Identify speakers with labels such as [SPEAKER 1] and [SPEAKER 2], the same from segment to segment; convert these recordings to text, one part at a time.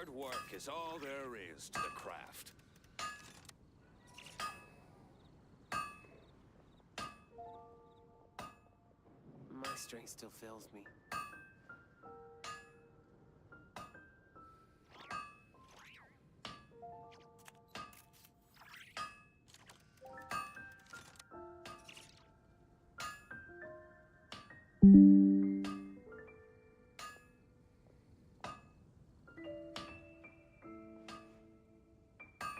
[SPEAKER 1] Hard work is all there is to the craft.
[SPEAKER 2] My strength still fails me.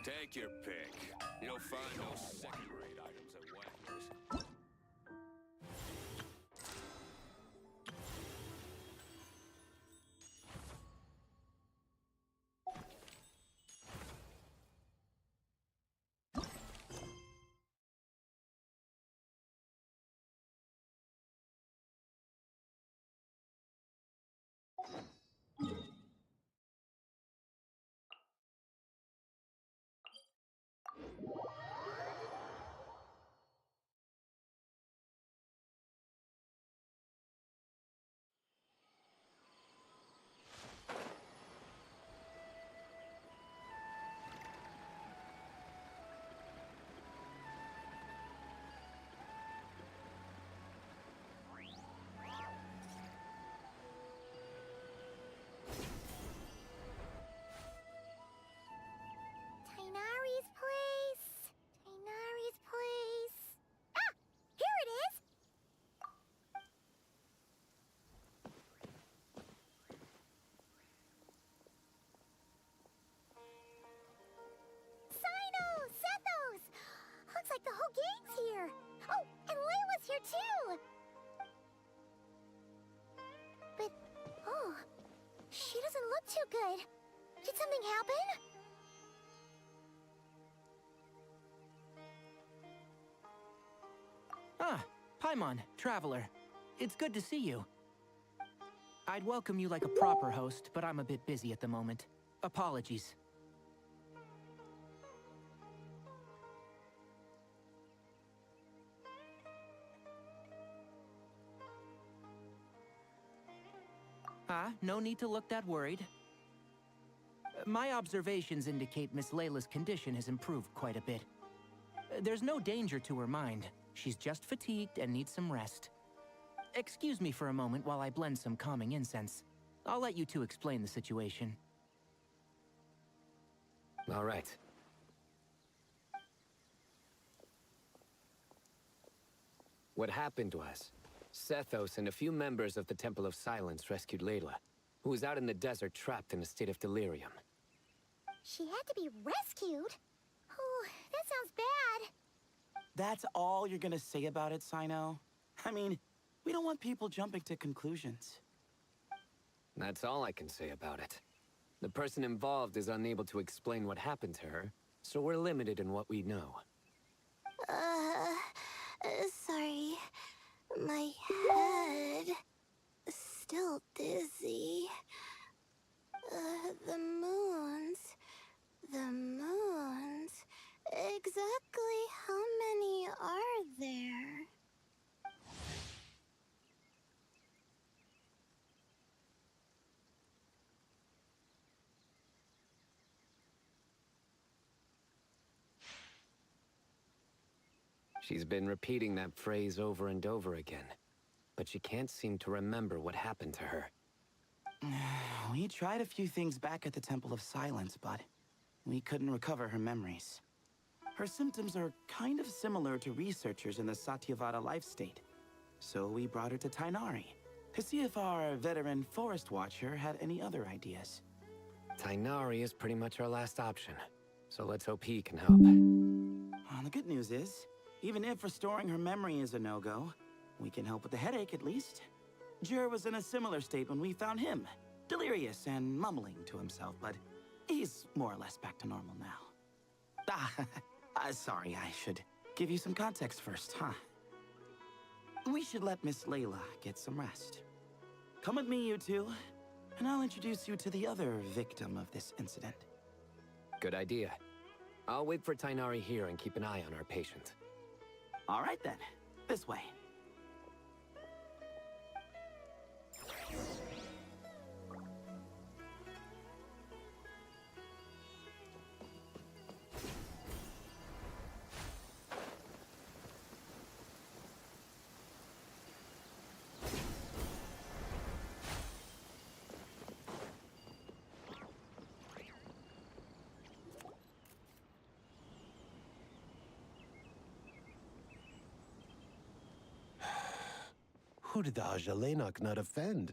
[SPEAKER 1] Take your pick. You'll find no second-rate items at Wagner's.
[SPEAKER 3] Tainari's place. Tainari's place. Ah! Here it is! Sino! Sethos! Looks like the whole gang's here. Oh, and Layla's here too! But, oh, she doesn't look too good. Did something happen?
[SPEAKER 4] Ah, Paimon, Traveler. It's good to see you. I'd welcome you like a proper host, but I'm a bit busy at the moment. Apologies. No need to look that worried. My observations indicate Miss Layla's condition has improved quite a bit. There's no danger to her mind. She's just fatigued and needs some rest. Excuse me for a moment while I blend some calming incense. I'll let you two explain the situation.
[SPEAKER 5] All right. What happened was, Sethos and a few members of the Temple of Silence rescued Layla, who was out in the desert trapped in a state of delirium.
[SPEAKER 3] She had to be rescued? Oh, that sounds bad.
[SPEAKER 6] That's all you're gonna say about it, Sino? I mean, we don't want people jumping to conclusions.
[SPEAKER 5] That's all I can say about it. The person involved is unable to explain what happened to her, so we're limited in what we know.
[SPEAKER 3] Sorry. My head is still dizzy. The moons. Exactly how many are there?
[SPEAKER 5] She's been repeating that phrase over and over again, but she can't seem to remember what happened to her.
[SPEAKER 6] We tried a few things back at the Temple of Silence, but we couldn't recover her memories. Her symptoms are kind of similar to researchers in the Satyavada life state. So we brought her to Tainari to see if our veteran forest watcher had any other ideas.
[SPEAKER 5] Tainari is pretty much our last option, so let's hope he can help.
[SPEAKER 6] The good news is, even if restoring her memory is a no-go, we can help with the headache at least. Jur was in a similar state when we found him, delirious and mumbling to himself, but he's more or less back to normal now. Sorry, I should give you some context first, huh? We should let Miss Layla get some rest. Come with me, you two, and I'll introduce you to the other victim of this incident.
[SPEAKER 5] Good idea. I'll wait for Tainari here and keep an eye on our patient.
[SPEAKER 6] All right then, this way.
[SPEAKER 7] Who did the Ajalenok nut offend?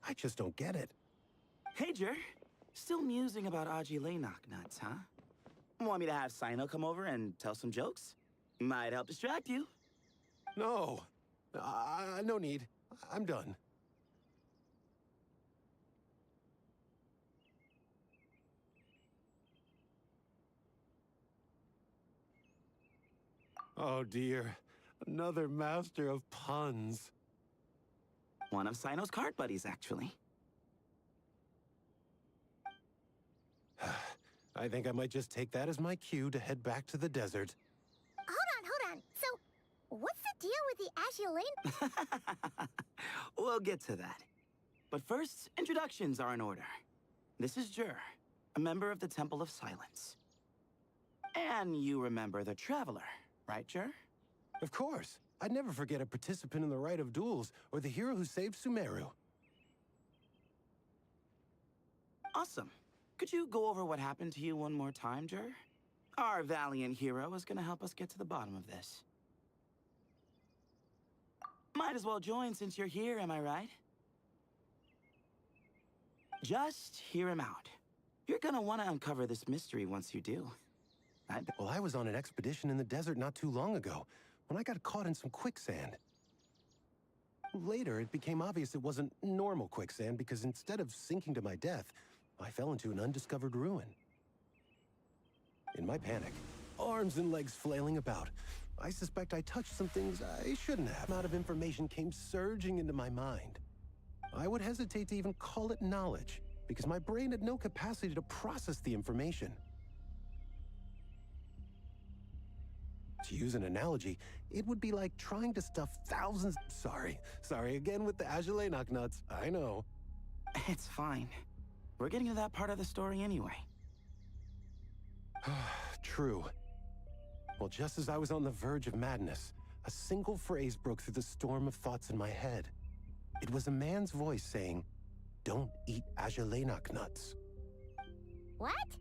[SPEAKER 7] I just don't get it.
[SPEAKER 6] Hey, Jer. Still musing about Aji Lenok nuts, huh? Want me to have Sino come over and tell some jokes? Might help distract you.
[SPEAKER 7] No. No need. I'm done. Oh dear. Another master of puns.
[SPEAKER 6] One of Sino's card buddies, actually.
[SPEAKER 7] I think I might just take that as my cue to head back to the desert.
[SPEAKER 3] Hold on. So, what's the deal with the Azulane?
[SPEAKER 6] We'll get to that. But first, introductions are in order. This is Jer, a member of the Temple of Silence. And you remember the Traveler, right, Jer?
[SPEAKER 7] Of course. I'd never forget a participant in the Rite of Duels or the hero who saved Sumeru.
[SPEAKER 6] Awesome. Could you go over what happened to you one more time, Jer? Our valiant hero is gonna help us get to the bottom of this. Might as well join since you're here, am I right? Just hear him out. You're gonna want to uncover this mystery once you do.
[SPEAKER 7] Well, I was on an expedition in the desert not too long ago, when I got caught in some quicksand. Later, it became obvious it wasn't normal quicksand because instead of sinking to my death, I fell into an undiscovered ruin. In my panic, arms and legs flailing about, I suspect I touched some things I shouldn't have. A lot of information came surging into my mind. I would hesitate to even call it knowledge, because my brain had no capacity to process the information. To use an analogy, it would be like trying to stuff thousands... Sorry again with the Ajalenok nuts, I know.
[SPEAKER 6] It's fine. We're getting to that part of the story anyway.
[SPEAKER 7] True. Well, just as I was on the verge of madness, a single phrase broke through the storm of thoughts in my head. It was a man's voice saying, "Don't eat Ajalenok nuts."
[SPEAKER 3] What?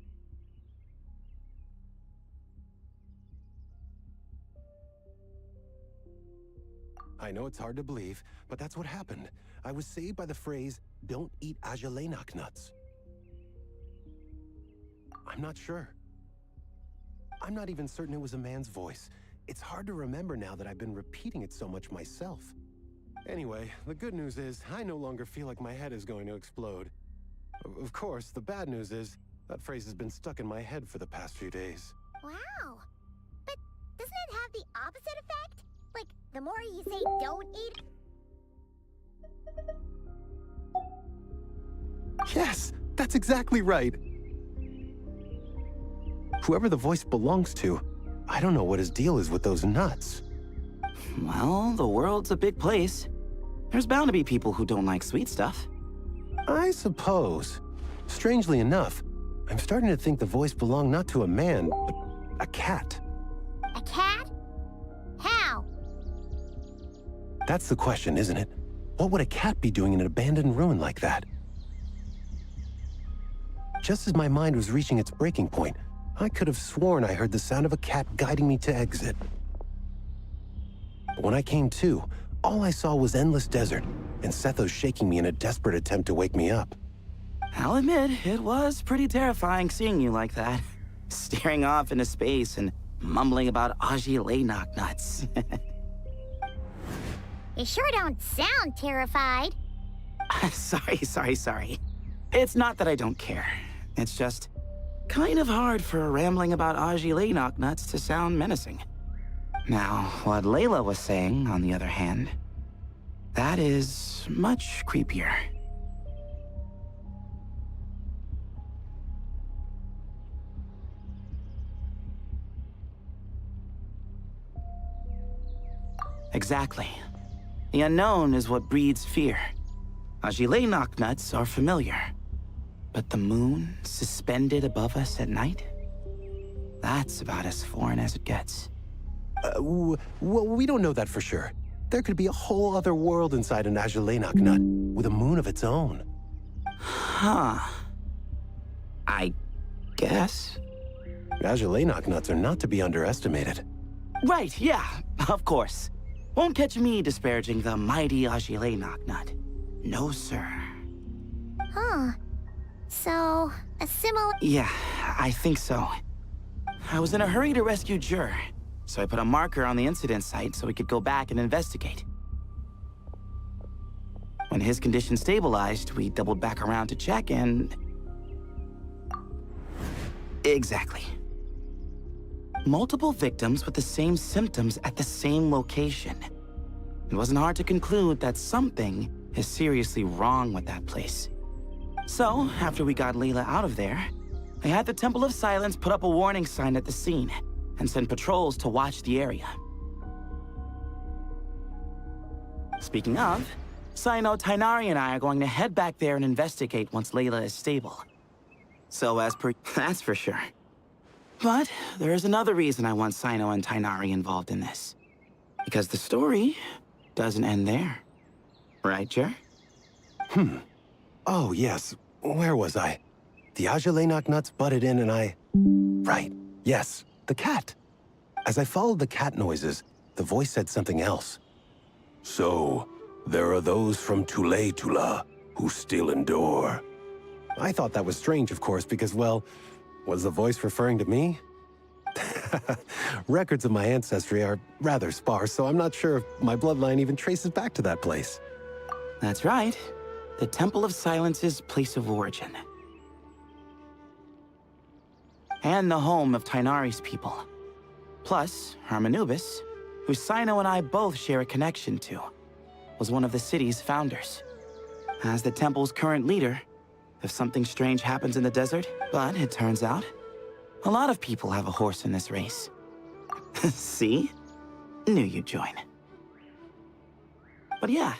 [SPEAKER 7] I know it's hard to believe, but that's what happened. I was saved by the phrase, "Don't eat Ajalenok nuts." I'm not sure. I'm not even certain it was a man's voice. It's hard to remember now that I've been repeating it so much myself. Anyway, the good news is I no longer feel like my head is going to explode. Of course, the bad news is that phrase has been stuck in my head for the past few days.
[SPEAKER 3] Wow. But doesn't it have the opposite effect? Like, the more you say don't eat...
[SPEAKER 7] Yes, that's exactly right. Whoever the voice belongs to, I don't know what his deal is with those nuts.
[SPEAKER 6] Well, the world's a big place. There's bound to be people who don't like sweet stuff.
[SPEAKER 7] I suppose. Strangely enough, I'm starting to think the voice belonged not to a man, but a cat.
[SPEAKER 3] A cat? How?
[SPEAKER 7] That's the question, isn't it? What would a cat be doing in an abandoned ruin like that? Just as my mind was reaching its breaking point, I could have sworn I heard the sound of a cat guiding me to exit. But when I came to, all I saw was endless desert, and Sethos shaking me in a desperate attempt to wake me up.
[SPEAKER 6] I'll admit, it was pretty terrifying seeing you like that. Staring off into space and mumbling about Ajalenok nuts.
[SPEAKER 3] You sure don't sound terrified.
[SPEAKER 6] Sorry. It's not that I don't care. It's just kind of hard for rambling about Ajalenok nuts to sound menacing. Now, what Layla was saying, on the other hand, that is much creepier. Exactly. The unknown is what breeds fear. Ajalenok nuts are familiar. But the moon suspended above us at night? That's about as foreign as it gets.
[SPEAKER 7] Well, we don't know that for sure. There could be a whole other world inside an Ajalenok nut, with a moon of its own.
[SPEAKER 6] Huh. I guess.
[SPEAKER 7] Ajalenok nuts are not to be underestimated.
[SPEAKER 6] Right, yeah, of course. Won't catch me disparaging the mighty Agile Knocknut. No, sir.
[SPEAKER 3] Huh. So, a similar...
[SPEAKER 6] Yeah, I think so. I was in a hurry to rescue Jur, so I put a marker on the incident site so we could go back and investigate. When his condition stabilized, we doubled back around to check and... Exactly. Multiple victims with the same symptoms at the same location. It wasn't hard to conclude that something is seriously wrong with that place. So, after we got Layla out of there, I had the Temple of Silence put up a warning sign at the scene and send patrols to watch the area. Speaking of, Sino, Tainari, and I are going to head back there and investigate once Layla is stable. So as per... that's for sure. But there is another reason I want Sino and Tainari involved in this. Because the story doesn't end there. Right, Jer?
[SPEAKER 7] Oh, yes. Where was I? The Agile Knocknuts butted in and I... Right. Yes. The cat. As I followed the cat noises, the voice said something else. So, there are those from Tula who still endure. I thought that was strange, of course, because, well, was the voice referring to me? Records of my ancestry are rather sparse, so I'm not sure if my bloodline even traces back to that place.
[SPEAKER 6] That's right. The Temple of Silence's place of origin. And the home of Tainari's people. Plus, Hermanubis, who Sino and I both share a connection to, was one of the city's founders. As the temple's current leader, if something strange happens in the desert, but it turns out, a lot of people have a horse in this race. See? Knew you'd join. But yeah,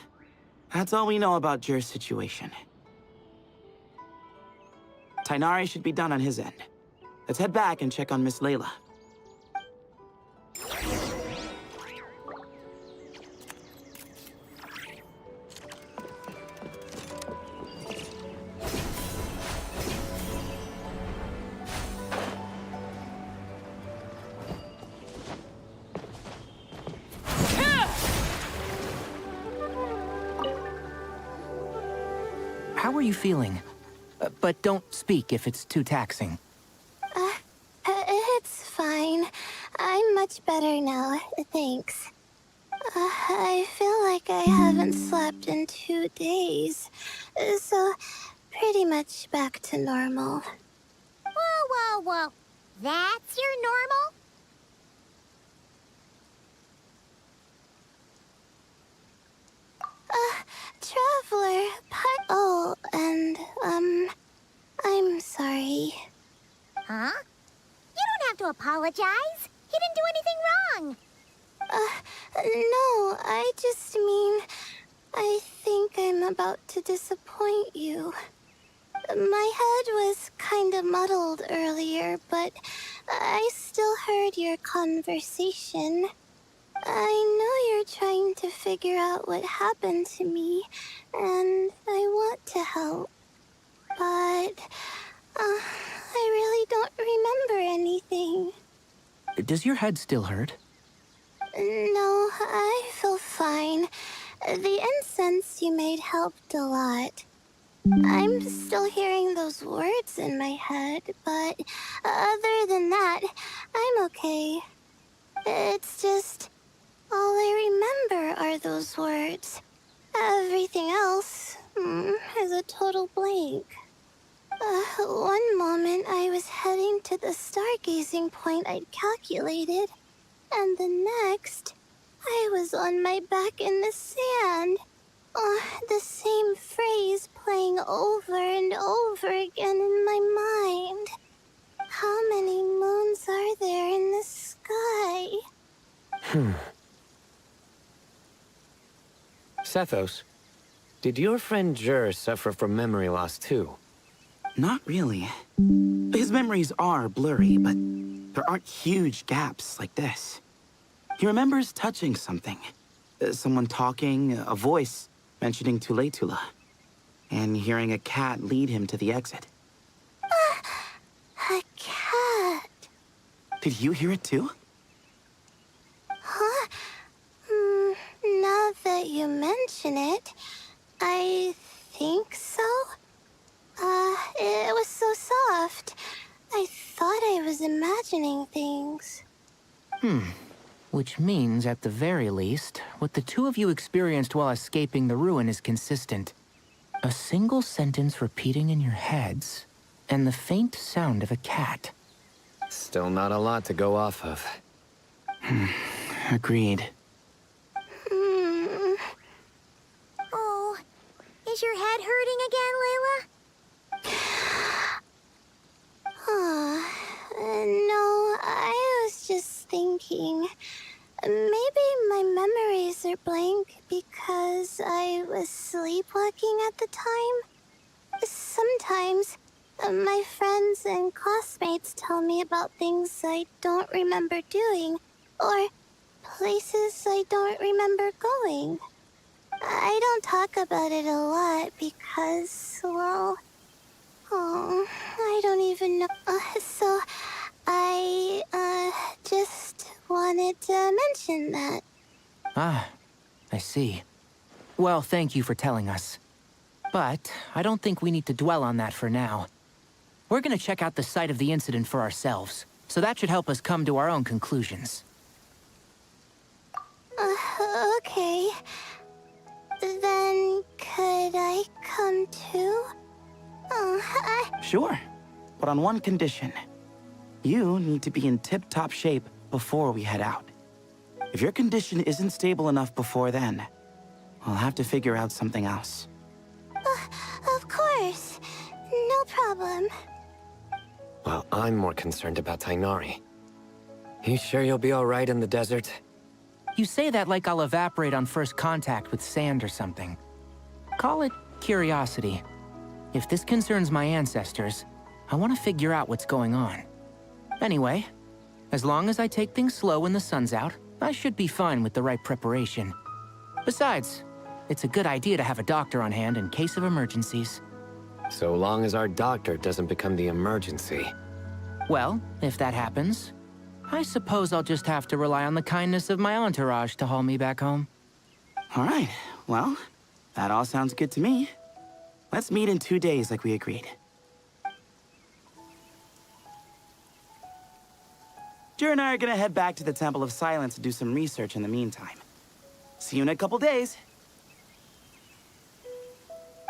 [SPEAKER 6] that's all we know about Jur's situation. Tainari should be done on his end. Let's head back and check on Miss Layla.
[SPEAKER 4] How are you feeling? But don't speak if it's too taxing.
[SPEAKER 3] It's fine. I'm much better now, thanks. I feel like I haven't slept in 2 days, so pretty much back to normal.
[SPEAKER 8] Whoa. That's your normal?
[SPEAKER 3] Traveler, oh, and, I'm sorry.
[SPEAKER 8] Huh? You don't have to apologize. You didn't do anything wrong.
[SPEAKER 3] No, I just mean, I think I'm about to disappoint you. My head was kinda muddled earlier, but I still heard your conversation. I know you're trying to figure out what happened to me, and I want to help. But, I really don't remember anything.
[SPEAKER 4] Does your head still hurt?
[SPEAKER 3] No, I feel fine. The incense you made helped a lot. I'm still hearing those words in my head, but other than that, I'm okay. It's just, all I remember are those words. Everything else is a total blank. One moment I was heading to the stargazing point I'd calculated, and the next, I was on my back in the sand. The same phrase playing over and over again in my mind. How many moons are there in the sky?
[SPEAKER 5] Sethos, did your friend Jur suffer from memory loss too?
[SPEAKER 6] Not really. His memories are blurry, but there aren't huge gaps like this. He remembers touching something. Someone talking, a voice mentioning Tula, and hearing a cat lead him to the exit.
[SPEAKER 3] A cat.
[SPEAKER 6] Did you hear it too?
[SPEAKER 3] Huh? that you mention it, I think so. It was so soft. I thought I was imagining things.
[SPEAKER 4] Which means, at the very least, what the two of you experienced while escaping the ruin is consistent. A single sentence repeating in your heads, and the faint sound of a cat.
[SPEAKER 5] Still not a lot to go off of.
[SPEAKER 6] Agreed.
[SPEAKER 8] Oh, is your head hurting again, Layla?
[SPEAKER 3] No, I was just thinking. Maybe my memories are blank because I was sleepwalking at the time. Sometimes, my friends and classmates tell me about things I don't remember doing, or places I don't remember going. I don't talk about it a lot because, well, I don't even know. So, I, just wanted to mention that.
[SPEAKER 4] Ah, I see. Well, thank you for telling us. But I don't think we need to dwell on that for now. We're gonna check out the site of the incident for ourselves, so that should help us come to our own conclusions.
[SPEAKER 3] Okay. Then, could I come too?
[SPEAKER 6] Sure, but on one condition. You need to be in tip-top shape before we head out. If your condition isn't stable enough before then, I'll have to figure out something else.
[SPEAKER 3] Of course. No problem.
[SPEAKER 5] Well, I'm more concerned about Tainari. You sure you'll be all right in the desert?
[SPEAKER 4] You say that like I'll evaporate on first contact with sand or something. Call it curiosity. If this concerns my ancestors, I want to figure out what's going on. Anyway, as long as I take things slow when the sun's out, I should be fine with the right preparation. Besides, it's a good idea to have a doctor on hand in case of emergencies.
[SPEAKER 5] So long as our doctor doesn't become the emergency.
[SPEAKER 4] Well, if that happens, I suppose I'll just have to rely on the kindness of my entourage to haul me back home.
[SPEAKER 6] All right, well, that all sounds good to me. Let's meet in 2 days like we agreed. Jer and I are gonna head back to the Temple of Silence to do some research in the meantime. See you in a couple days.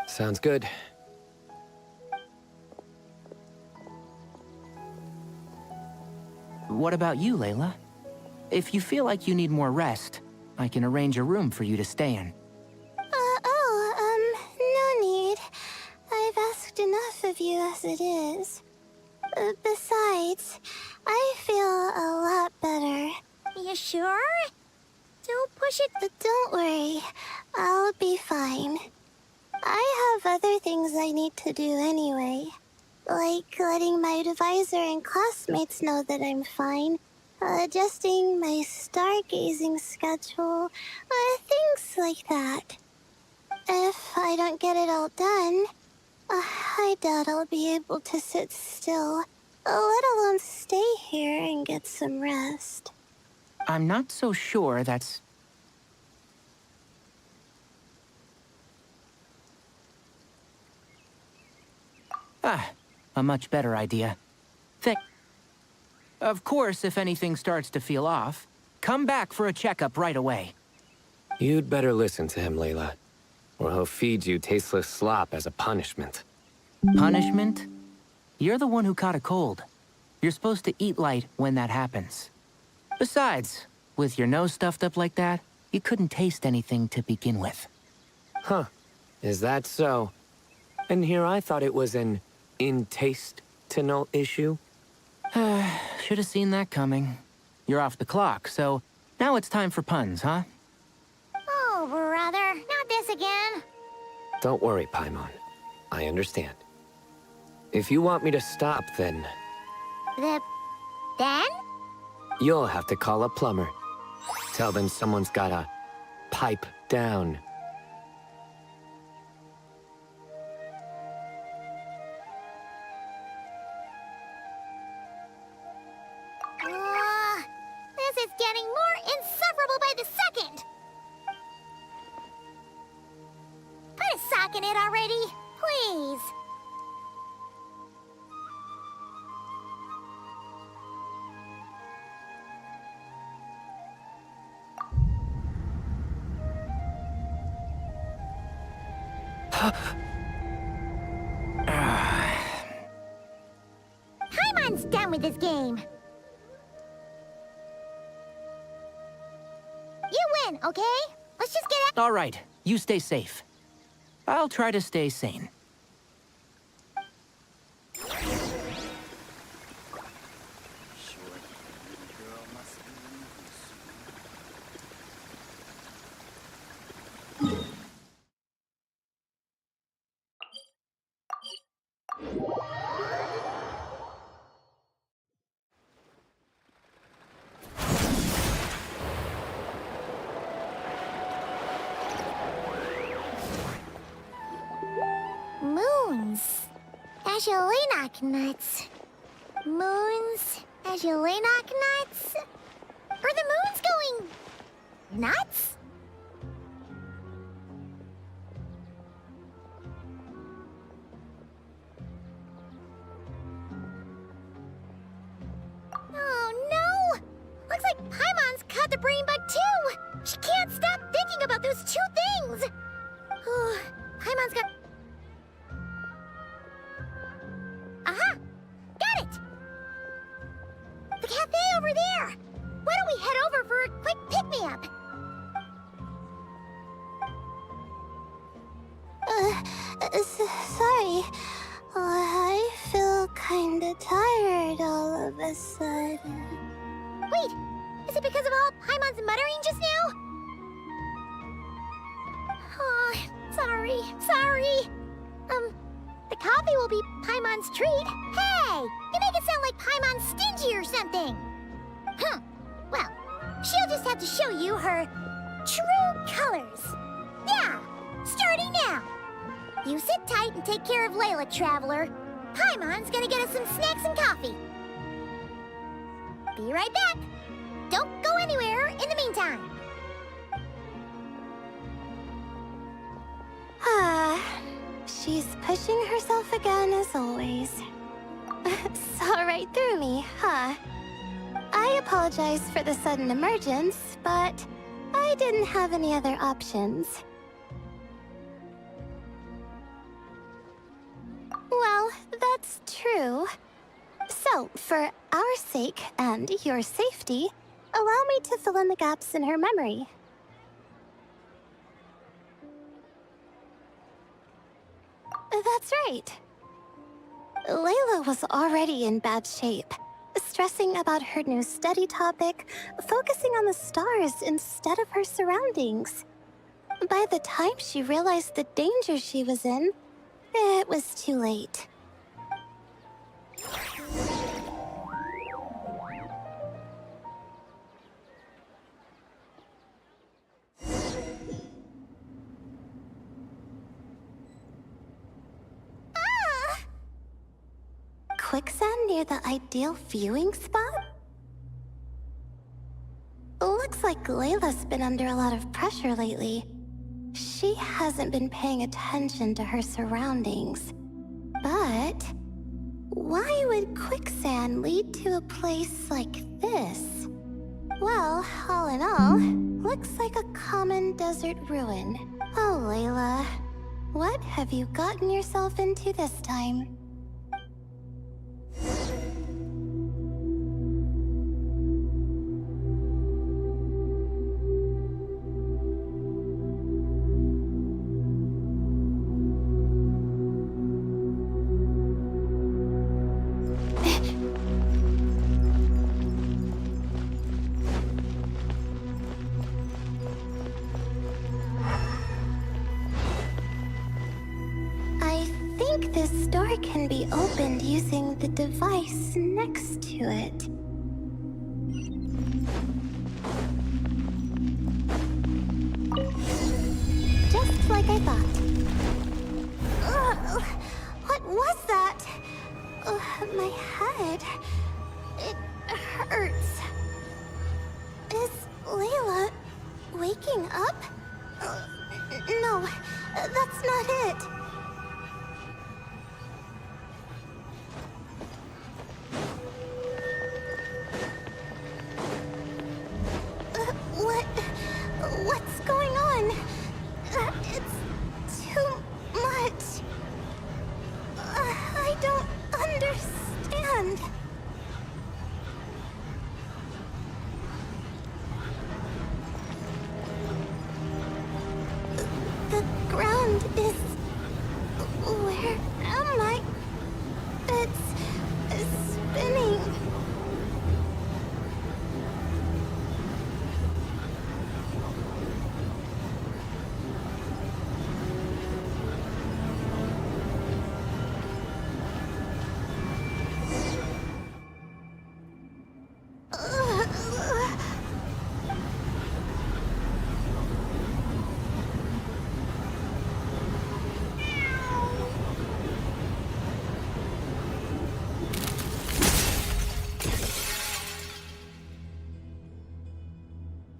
[SPEAKER 5] Sounds good.
[SPEAKER 4] What about you, Layla? If you feel like you need more rest, I can arrange a room for you to stay in.
[SPEAKER 3] No need. I've asked enough of you as it is. Besides, I feel a lot better.
[SPEAKER 8] You sure? Don't push it.
[SPEAKER 3] Don't worry. I'll be fine. I have other things I need to do anyway. Like letting my advisor and classmates know that I'm fine. Adjusting my stargazing schedule. Things like that. If I don't get it all done, I doubt I'll be able to sit still, let alone stay here and get some rest.
[SPEAKER 4] I'm not so sure that's... a much better idea. Of course, if anything starts to feel off, come back for a checkup right away.
[SPEAKER 5] You'd better listen to him, Layla, or he'll feed you tasteless slop as a punishment.
[SPEAKER 4] Punishment? You're the one who caught a cold. You're supposed to eat light when that happens. Besides, with your nose stuffed up like that, you couldn't taste anything to begin with.
[SPEAKER 5] Huh. Is that so? And here I thought it was an in-taste-to-know issue.
[SPEAKER 4] Should have seen that coming. You're off the clock, so now it's time for puns, huh?
[SPEAKER 8] Oh, brother. Not this again.
[SPEAKER 5] Don't worry, Paimon. I understand. If you want me to stop, then
[SPEAKER 8] Then?
[SPEAKER 5] you'll have to call a plumber. Tell them someone's gotta pipe down.
[SPEAKER 8] This is getting more insufferable by the second. Paimon's done with this game. You win, okay? Let's just get out.
[SPEAKER 4] All right, you stay safe. I'll try to stay sane.
[SPEAKER 8] Moons. Ashalenak nuts. Moons. Ashalenak nuts. Are the moons going nuts? Oh no! Looks like Paimon's caught the brain bug too! She can't stop thinking about those two things! Oh, Paimon's got... Aha! Got it! The cafe over there! Why don't we head over for a quick pick-me-up?
[SPEAKER 3] Sorry. I feel kinda tired all of a sudden.
[SPEAKER 8] Wait! Is it because of all Paimon's muttering just now? Oh, sorry. The coffee will be Paimon's treat. Hey! You make it sound like Paimon's stingy or something. Well, she'll just have to show you her true colors. Yeah! Starting now! You sit tight and take care of Layla, Traveler. Paimon's gonna get us some snacks and coffee. Be right back. Don't go anywhere in the meantime.
[SPEAKER 3] She's pushing herself again as always. Saw right through me, huh? I apologize for the sudden emergence, but I didn't have any other options. Well, that's true. So, for our sake and your safety, allow me to fill in the gaps in her memory. That's right. Layla was already in bad shape, stressing about her new study topic, focusing on the stars instead of her surroundings. By the time she realized the danger she was in, it was too late. Quicksand near the ideal viewing spot? Looks like Layla's been under a lot of pressure lately. She hasn't been paying attention to her surroundings. But why would quicksand lead to a place like this? Well, all in all, looks like a common desert ruin. Oh, Layla, what have you gotten yourself into this time? This door can be opened using the device next to it. Just like I thought. Ugh, what was that? My head. It hurts. Is Layla waking up? No, that's not it. What's going on? It's too much. It's spinning.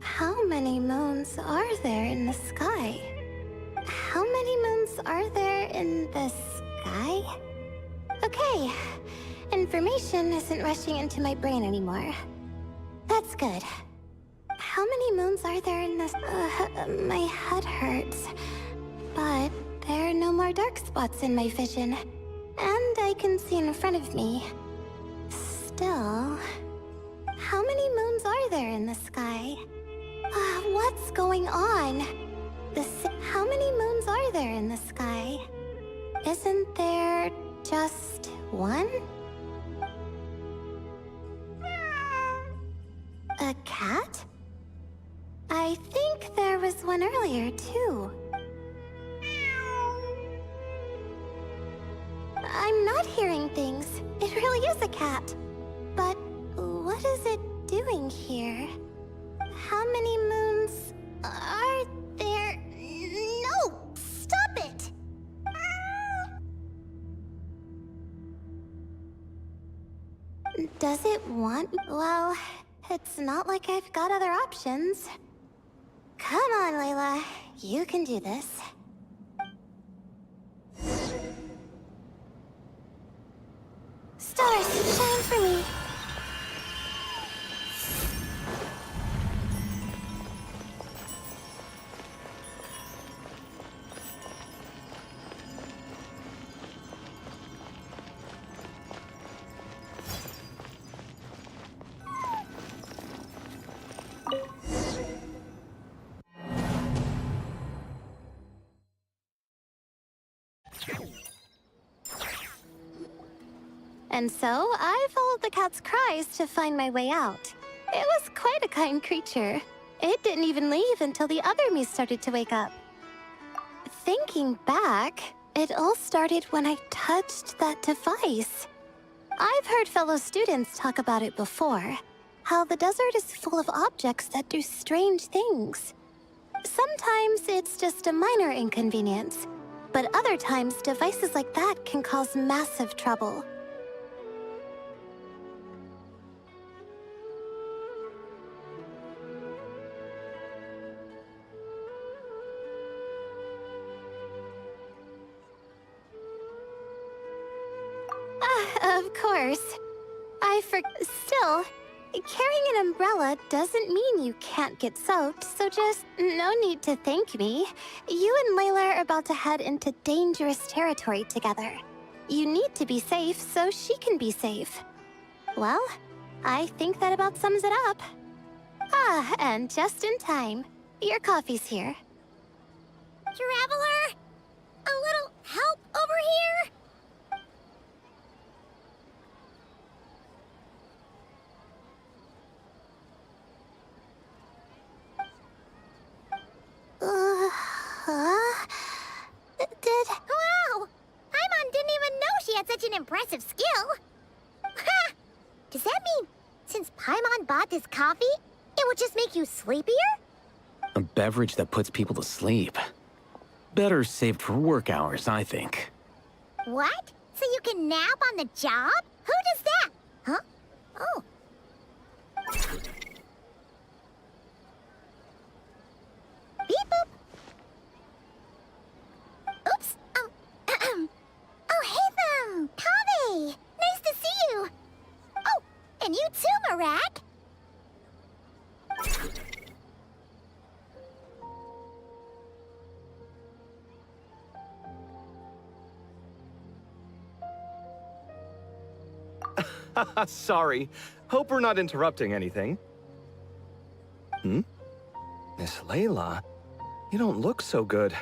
[SPEAKER 3] How many moons are there in the sky? How many moons are there in the sky? Okay, information isn't rushing into my brain anymore. That's good. How many moons are there in this? My head hurts. But there are no more dark spots in my vision. And I can see in front of me. Still, how many moons are there in the sky? What's going on? How many moons are there in the sky? Isn't there just one? A cat? I think there was one earlier, too. I'm not hearing things. It really is a cat. But what is it doing here? How many moons are there? No! Stop it! Does it want... Well, it's not like I've got other options. Come on, Layla. You can do this. Stars, shine for me. And so, I followed the cat's cries to find my way out. It was quite a kind creature. It didn't even leave until the other me started to wake up. Thinking back, it all started when I touched that device. I've heard fellow students talk about it before. How the desert is full of objects that do strange things. Sometimes it's just a minor inconvenience, but other times devices like that can cause massive trouble. Of course. Still, carrying an umbrella doesn't mean you can't get soaked, so just no need to thank me. You and Layla are about to head into dangerous territory together. You need to be safe so she can be safe. Well, I think that about sums it up. And just in time. Your coffee's here.
[SPEAKER 8] Traveler? A little help over here? Wow! Paimon didn't even know she had such an impressive skill! Ha! Does that mean, since Paimon bought this coffee, it would just make you sleepier?
[SPEAKER 9] A beverage that puts people to sleep. Better saved for work hours, I think.
[SPEAKER 8] What? So you can nap on the job? Who does that? Huh? Oh. Beep boop. Oops. Oh, hey them! Kave! Nice to see you! Oh, and you too, Marak!
[SPEAKER 10] Sorry. Hope we're not interrupting anything. Miss Layla, you don't look so good.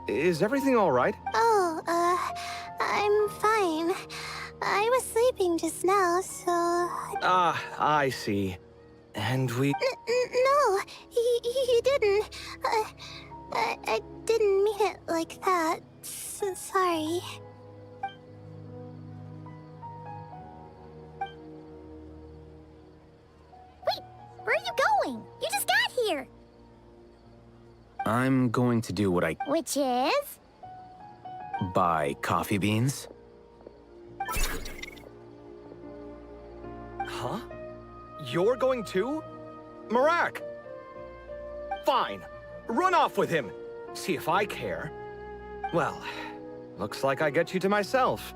[SPEAKER 10] Is everything all right?
[SPEAKER 3] Oh, I'm fine. I I was sleeping just now, so...
[SPEAKER 10] Ah, I see. And we...
[SPEAKER 3] No, you didn't. I didn't mean it like that. Sorry.
[SPEAKER 8] Wait, where are you going? You just got here.
[SPEAKER 9] I'm going to do what I...
[SPEAKER 8] Which is?
[SPEAKER 9] Buy coffee beans.
[SPEAKER 10] Huh? You're going too? Marak! Fine. Run off with him. See if I care. Well, looks like I get you to myself.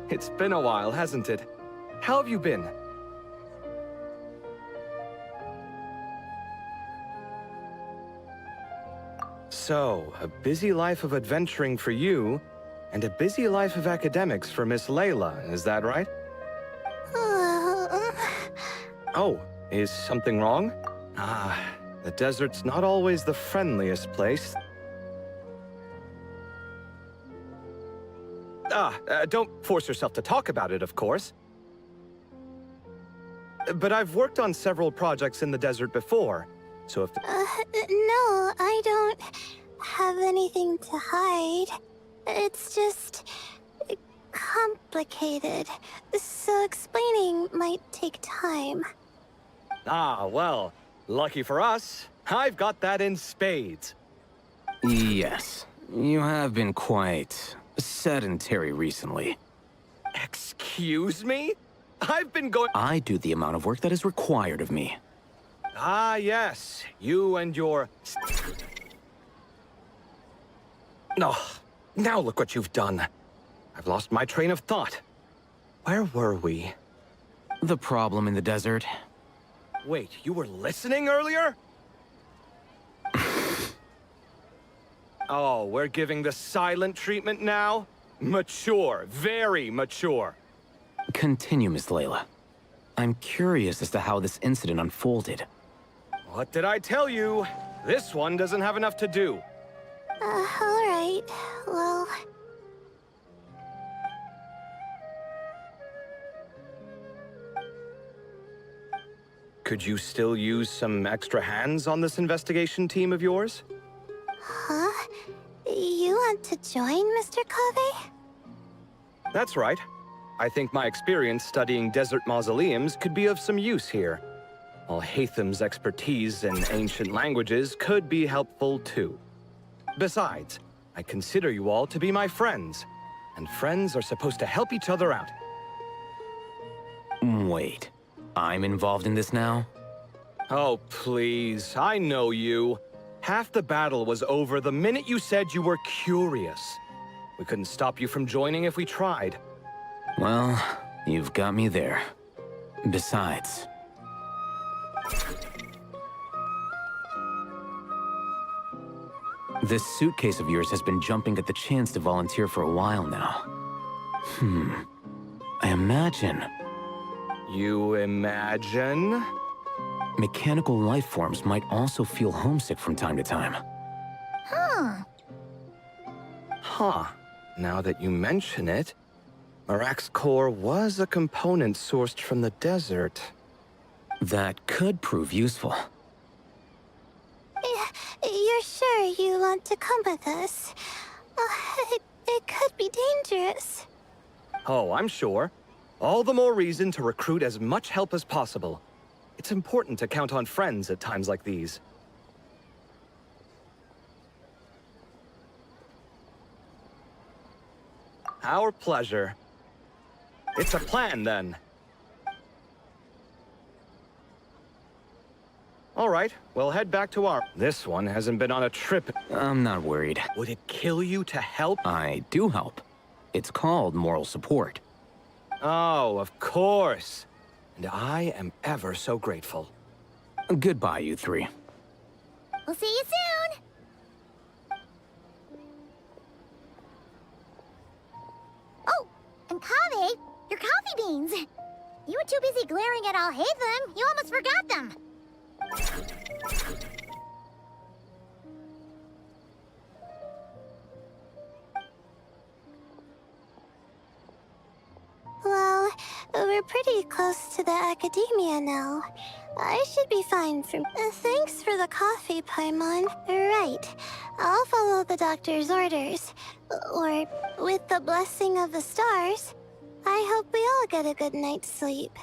[SPEAKER 10] It's been a while, hasn't it? How have you been? So, a busy life of adventuring for you, and a busy life of academics for Miss Layla, is that right? Oh, is something wrong? Ah, the desert's not always the friendliest place. Don't force yourself to talk about it, of course. But I've worked on several projects in the desert before, so if...
[SPEAKER 3] No, I don't have anything to hide. It's just... complicated, so explaining might take time.
[SPEAKER 10] Ah, well, lucky for us, I've got that in spades.
[SPEAKER 9] Yes, you have been quite sedentary recently.
[SPEAKER 10] Excuse me? I've been going...
[SPEAKER 9] I do the amount of work that is required of me.
[SPEAKER 10] Ah, yes, you and your... Oh, now look what you've done. I've lost my train of thought. Where were we?
[SPEAKER 9] The problem in the desert.
[SPEAKER 10] Wait, you were listening earlier? Oh, we're giving the silent treatment now? Mature, very mature.
[SPEAKER 9] Continue, Miss Layla. I'm curious as to how this incident unfolded.
[SPEAKER 10] What did I tell you? This one doesn't have enough to do.
[SPEAKER 3] Alright, well...
[SPEAKER 10] Could you still use some extra hands on this investigation team of yours?
[SPEAKER 3] Huh? You want to join, Mr. Cave?
[SPEAKER 10] That's right. I think my experience studying desert mausoleums could be of some use here. While Hatham's expertise in ancient languages could be helpful too. Besides, I consider you all to be my friends, and friends are supposed to help each other out.
[SPEAKER 9] Wait, I'm involved in this now?
[SPEAKER 10] Oh, please, I know you. Half the battle was over the minute you said you were curious. We couldn't stop you from joining if we tried.
[SPEAKER 9] Well, you've got me there. Besides... This suitcase of yours has been jumping at the chance to volunteer for a while now. I imagine...
[SPEAKER 10] You imagine?
[SPEAKER 9] Mechanical life forms might also feel homesick from time to time.
[SPEAKER 10] Huh. Now that you mention it, Marak's core was a component sourced from the desert.
[SPEAKER 9] That could prove useful.
[SPEAKER 3] You're sure you want to come with us? It could be dangerous.
[SPEAKER 10] Oh, I'm sure. All the more reason to recruit as much help as possible. It's important to count on friends at times like these. Our pleasure. It's a plan, then. All right, we'll head back to our... This one hasn't been on a trip.
[SPEAKER 9] I'm not worried.
[SPEAKER 10] Would it kill you to help?
[SPEAKER 9] I do help. It's called moral support.
[SPEAKER 10] Oh, of course. And I am ever so grateful.
[SPEAKER 9] Goodbye, you three.
[SPEAKER 8] We'll see you soon! Oh, and Kaveh, your coffee beans! You were too busy glaring at Alhaitham, you almost forgot them!
[SPEAKER 3] we're pretty close to the academia now. I should be fine from... thanks for the coffee, Paimon. Right. I'll follow the doctor's orders. Or, with the blessing of the stars, I hope we all get a good night's sleep.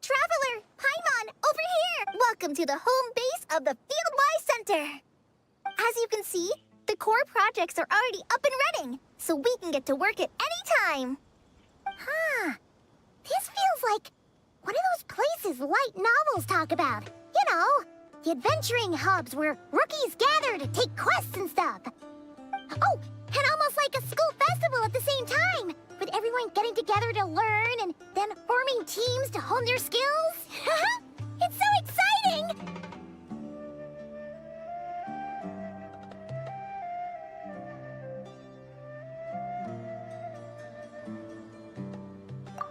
[SPEAKER 8] Traveler! Paimon, over here! Welcome to the home base of the Fieldwise Center! As you can see, the core projects are already up and running, so we can get to work at any time. Huh. This feels like one of those places light novels talk about. You know, the adventuring hubs where rookies gather to take quests and stuff. Oh, and almost like a school festival at the same time, with everyone getting together to learn and then forming teams to hone their skills. It's so exciting!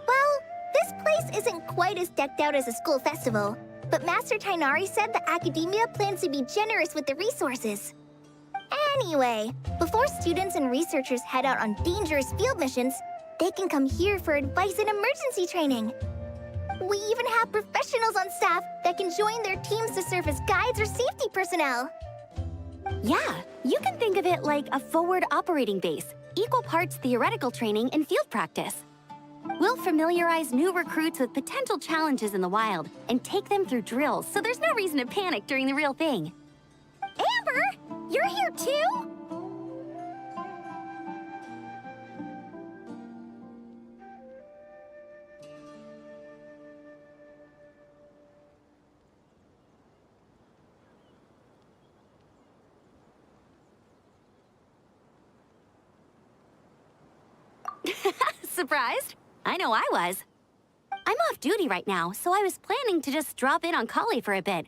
[SPEAKER 8] Well, this place isn't quite as decked out as a school festival, but Master Tainari said the academia plans to be generous with the resources. Anyway, before students and researchers head out on dangerous field missions, they can come here for advice and emergency training. We even have professionals on staff that can join their teams to serve as guides or safety personnel.
[SPEAKER 11] Yeah, you can think of it like a forward operating base, equal parts theoretical training and field practice. We'll familiarize new recruits with potential challenges in the wild and take them through drills so there's no reason to panic during the real thing.
[SPEAKER 8] Amber, you're here too?
[SPEAKER 11] Surprised? I know I was. I'm off duty right now, so I was planning to just drop in on Kali for a bit.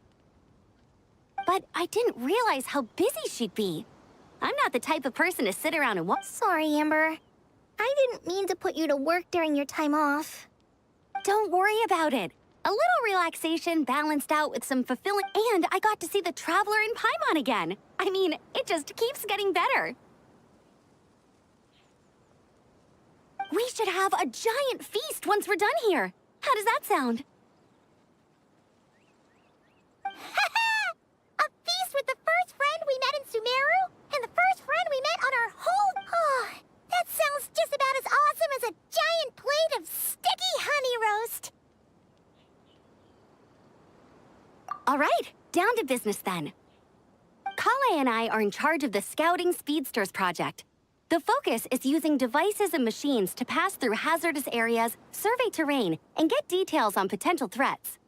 [SPEAKER 11] But I didn't realize how busy she'd be. I'm not the type of person to sit around and watch.
[SPEAKER 8] Sorry, Amber. I didn't mean to put you to work during your time off.
[SPEAKER 11] Don't worry about it. A little relaxation balanced out with some fulfilling... And I got to see the Traveler in Paimon again. I mean, it just keeps getting better. We should have a giant feast once we're done here. How does that sound?
[SPEAKER 8] A feast with the first friend we met in Sumeru, and the first friend we met on our whole... Oh, that sounds just about as awesome as a giant plate of sticky honey roast.
[SPEAKER 11] All right, down to business then. Kale and I are in charge of the Scouting Speedsters project. The focus is using devices and machines to pass through hazardous areas, survey terrain, and get details on potential threats.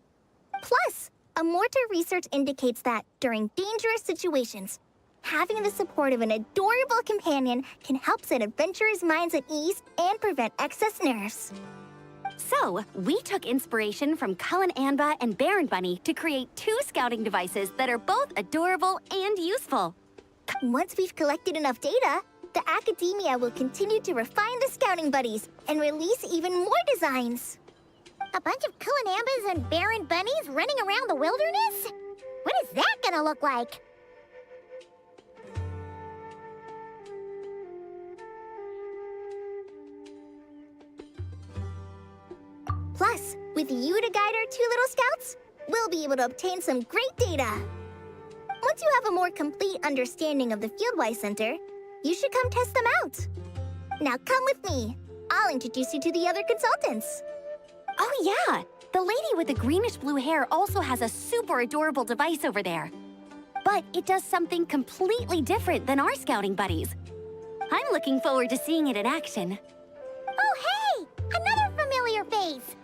[SPEAKER 8] Plus, Amorta research indicates that, during dangerous situations, having the support of an adorable companion can help set adventurers' minds at ease and prevent excess nerves.
[SPEAKER 11] So, we took inspiration from Cullen Anba and Baron Bunny to create 2 scouting devices that are both adorable and useful.
[SPEAKER 8] Once we've collected enough data, the academia will continue to refine the scouting buddies and release even more designs. A bunch of Cullen Ambas and Baron Bunnies running around the wilderness? What is that gonna look like? Plus, with you to guide our 2 little scouts, we'll be able to obtain some great data. Once you have a more complete understanding of the Fieldwise Center, you should come test them out. Now come with me. I'll introduce you to the other consultants.
[SPEAKER 11] Oh yeah, the lady with the greenish-blue hair also has a super adorable device over there. But it does something completely different than our scouting buddies. I'm looking forward to seeing it in action.
[SPEAKER 8] Oh hey, another familiar face.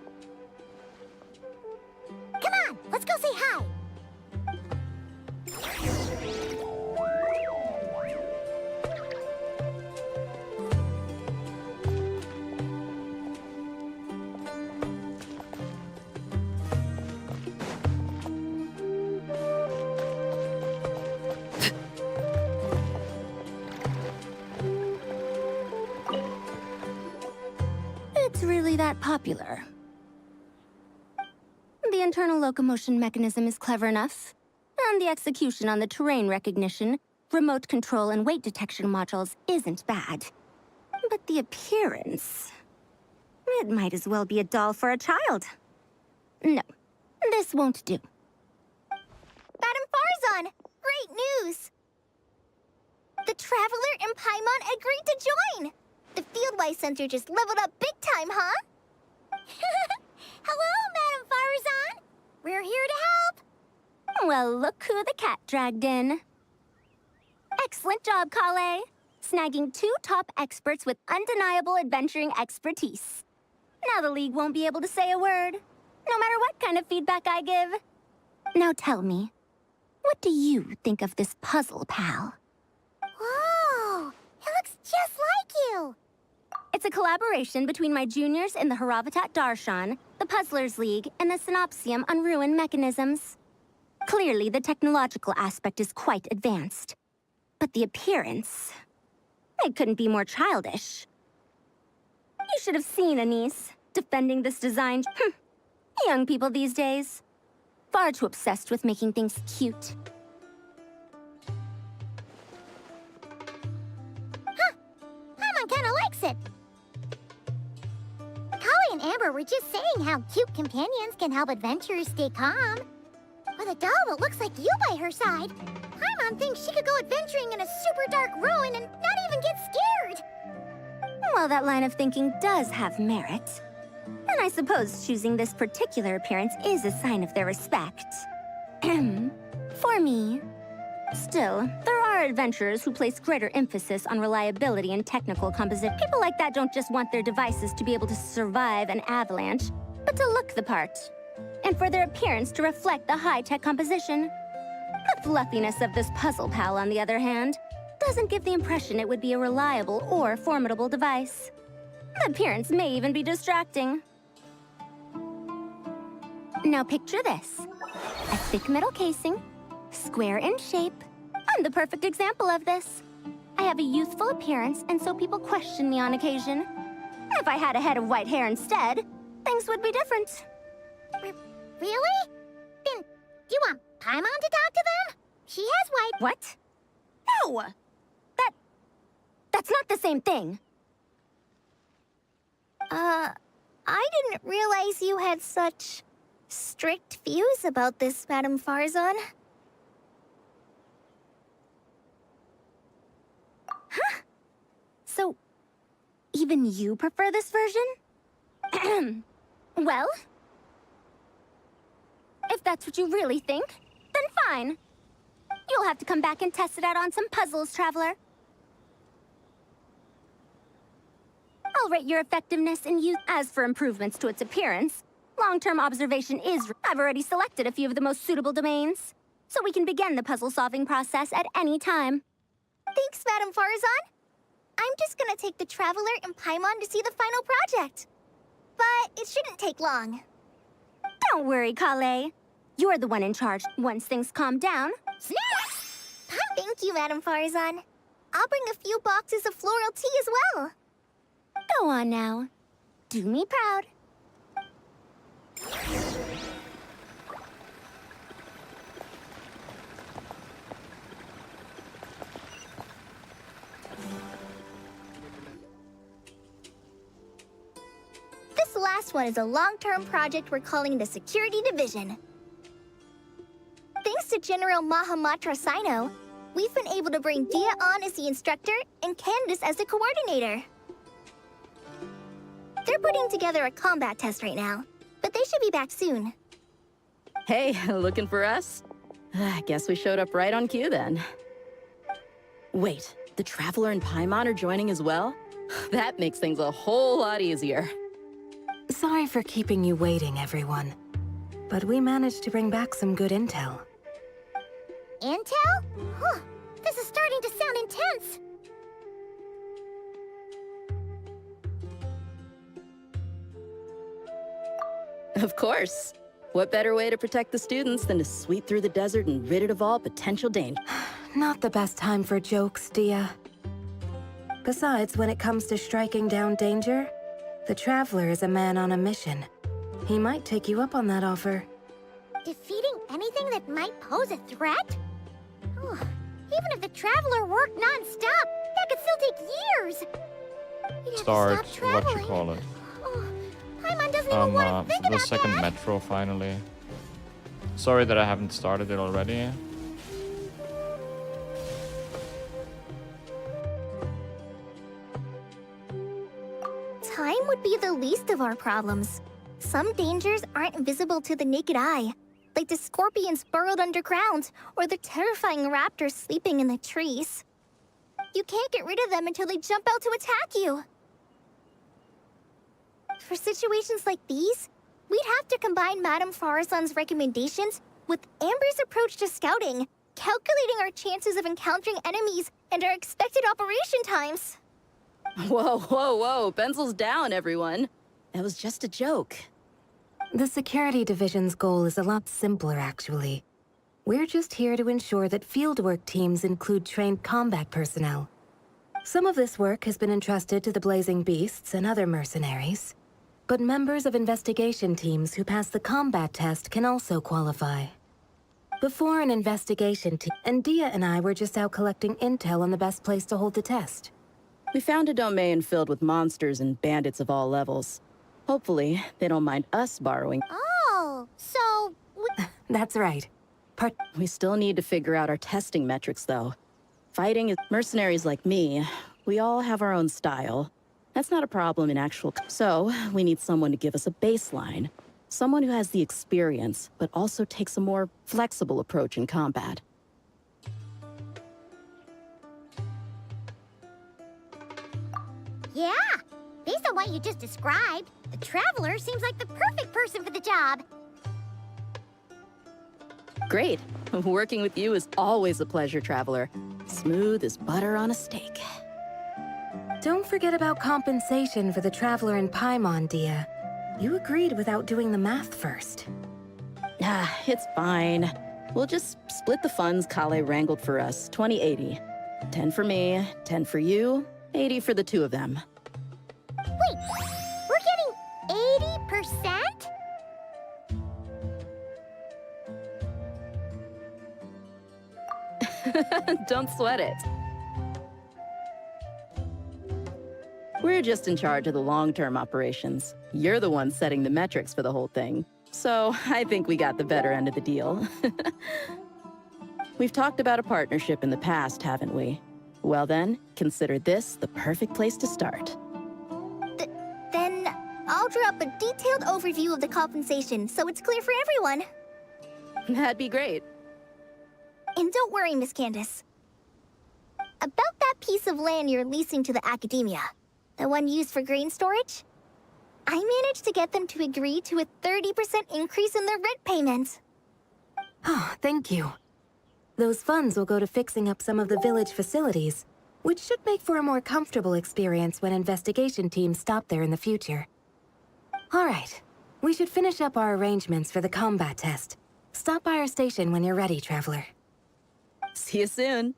[SPEAKER 11] really that popular. The internal locomotion mechanism is clever enough, and the execution on the terrain recognition, remote control, and weight detection modules isn't bad. But the appearance... it might as well be a doll for a child. No, this won't do.
[SPEAKER 8] Madame Farzan! Great news! The Traveler and Paimon agreed to join! The Fieldwise Center just leveled up big time, huh? Hello, Madame Farzan! We're here to help!
[SPEAKER 11] Well, look who the cat dragged in. Excellent job, Kale. Snagging 2 top experts with undeniable adventuring expertise. Now the League won't be able to say a word, no matter what kind of feedback I give. Now tell me, what do you think of this puzzle, pal?
[SPEAKER 8] Whoa! It looks just like you!
[SPEAKER 11] It's a collaboration between my juniors in the Haravatat Darshan, the Puzzlers League, and the Synopsium on Ruin Mechanisms. Clearly, the technological aspect is quite advanced. But the appearance... it couldn't be more childish. You should have seen Anise defending this design. Young people these days. Far too obsessed with making things cute.
[SPEAKER 8] Huh. Paimon kinda likes it. Kali and Amber were just saying how cute companions can help adventurers stay calm. With a doll that looks like you by her side, Paimon thinks she could go adventuring in a super dark ruin and not even get scared.
[SPEAKER 11] Well, that line of thinking does have merit. And I suppose choosing this particular appearance is a sign of their respect. For me. Still, there are adventurers who place greater emphasis on reliability and technical composition. People like that don't just want their devices to be able to survive an avalanche, but to look the part. And for their appearance to reflect the high-tech composition. The fluffiness of this puzzle pal, on the other hand, doesn't give the impression it would be a reliable or formidable device. The appearance may even be distracting. Now picture this. A thick metal casing, square in shape. I'm the perfect example of this. I have a youthful appearance, and so people question me on occasion. If I had a head of white hair instead, things would be different.
[SPEAKER 8] Really? Then, do you want Paimon to talk to them? She has white...
[SPEAKER 11] What? No! That's not the same thing.
[SPEAKER 8] I didn't realize you had such strict views about this, Madame Farzan.
[SPEAKER 11] Huh? So, even you prefer this version? Well, if that's what you really think, then fine. You'll have to come back and test it out on some puzzles, Traveler. I'll rate your effectiveness and use. As for improvements to its appearance, long-term observation is... I've already selected a few of the most suitable domains, so we can begin the puzzle-solving process at any time.
[SPEAKER 8] Thanks, Madame Farzan. I'm just gonna take the Traveler and Paimon to see the final project. But it shouldn't take long.
[SPEAKER 11] Don't worry, Kale. You're the one in charge. Once things calm down...
[SPEAKER 8] Snacks! Thank you, Madame Farzan. I'll bring a few boxes of floral tea as well.
[SPEAKER 11] Go on now. Do me proud.
[SPEAKER 8] This last one is a long-term project we're calling the Security Division. Thanks to General Mahamatra Sino, we've been able to bring Dia on as the instructor and Candace as the coordinator. They're putting together a combat test right now, but they should be back soon.
[SPEAKER 12] Hey, looking for us? I guess we showed up right on cue then. Wait, the Traveler and Paimon are joining as well? That makes things a whole lot easier.
[SPEAKER 13] Sorry for keeping you waiting, everyone. But we managed to bring back some good intel.
[SPEAKER 8] Intel? Huh, this is starting to sound intense.
[SPEAKER 12] Of course. What better way to protect the students than to sweep through the desert and rid it of all potential danger?
[SPEAKER 13] Not the best time for jokes, Dia. Besides, when it comes to striking down danger, The Traveler is a man on a mission. He might take you up on that offer.
[SPEAKER 8] Defeating anything that might pose a threat? Oh, even if the Traveler worked non-stop, that could still take years. You'd have
[SPEAKER 14] Start,
[SPEAKER 8] to stop traveling.
[SPEAKER 14] what you call it.
[SPEAKER 8] Oh, Paimon doesn't even want to think
[SPEAKER 14] the
[SPEAKER 8] about
[SPEAKER 14] second
[SPEAKER 8] that.
[SPEAKER 14] metro finally. Sorry that I haven't started it already.
[SPEAKER 8] Time would be the least of our problems. Some dangers aren't visible to the naked eye, like the scorpions burrowed underground or the terrifying raptors sleeping in the trees. You can't get rid of them until they jump out to attack you. For situations like these, we'd have to combine Madame Farazan's recommendations with Amber's approach to scouting, calculating our chances of encountering enemies and our expected operation times.
[SPEAKER 12] Whoa, whoa, whoa. Pencils down, everyone. That was just a joke.
[SPEAKER 13] The Security Division's goal is a lot simpler, actually. We're just here to ensure that fieldwork teams include trained combat personnel. Some of this work has been entrusted to the Blazing Beasts and other mercenaries, but members of investigation teams who pass the combat test can also qualify. Before an investigation team, and Dia and I were just out collecting intel on the best place to hold the test.
[SPEAKER 12] We found a domain filled with monsters and bandits of all levels. Hopefully, they don't mind us borrowing.
[SPEAKER 8] Oh, so...
[SPEAKER 13] That's right.
[SPEAKER 12] We still need to figure out our testing metrics, though. Fighting is mercenaries like me. We all have our own style. That's not a problem in actual... So, we need someone to give us a baseline. Someone who has the experience, but also takes a more flexible approach in combat.
[SPEAKER 8] Yeah, based on what you just described, the Traveler seems like the perfect person for the job.
[SPEAKER 12] Great. Working with you is always a pleasure, Traveler. Smooth as butter on a steak.
[SPEAKER 13] Don't forget about compensation for the Traveler in Paimon, Dia. You agreed without doing the math first.
[SPEAKER 12] Ah, it's fine. We'll just split the funds Kale wrangled for us, 20-80. 10 for me, 10 for you, 80 for the two of them.
[SPEAKER 8] Wait, we're getting 80%?
[SPEAKER 12] Don't sweat it. We're just in charge of the long-term operations. You're the one setting the metrics for the whole thing. So I think we got the better end of the deal. We've talked about a partnership in the past, haven't we? Well then, consider this the perfect place to start.
[SPEAKER 8] Then I'll draw up a detailed overview of the compensation so it's clear for everyone.
[SPEAKER 12] That'd be great.
[SPEAKER 8] And don't worry, Miss Candace. About that piece of land you're leasing to the Academia, the one used for grain storage, I managed to get them to agree to a 30% increase in their rent payment.
[SPEAKER 13] Oh, thank you. Those funds will go to fixing up some of the village facilities, which should make for a more comfortable experience when investigation teams stop there in the future. All right, we should finish up our arrangements for the combat test. Stop by our station when you're ready, Traveler.
[SPEAKER 12] See you soon.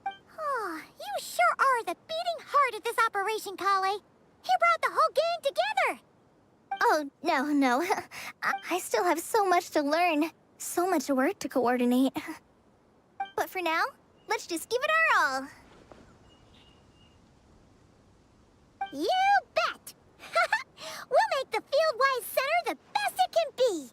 [SPEAKER 8] Oh, you sure are the beating heart of this operation, Kale. He brought the whole gang together. Oh, no. I still have so much to learn. So much work to coordinate. But for now, let's just give it our all. You bet! We'll make the Fieldwise Center the best it can be!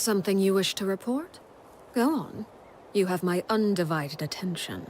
[SPEAKER 15] Something you wish to report? Go on. You have my undivided attention.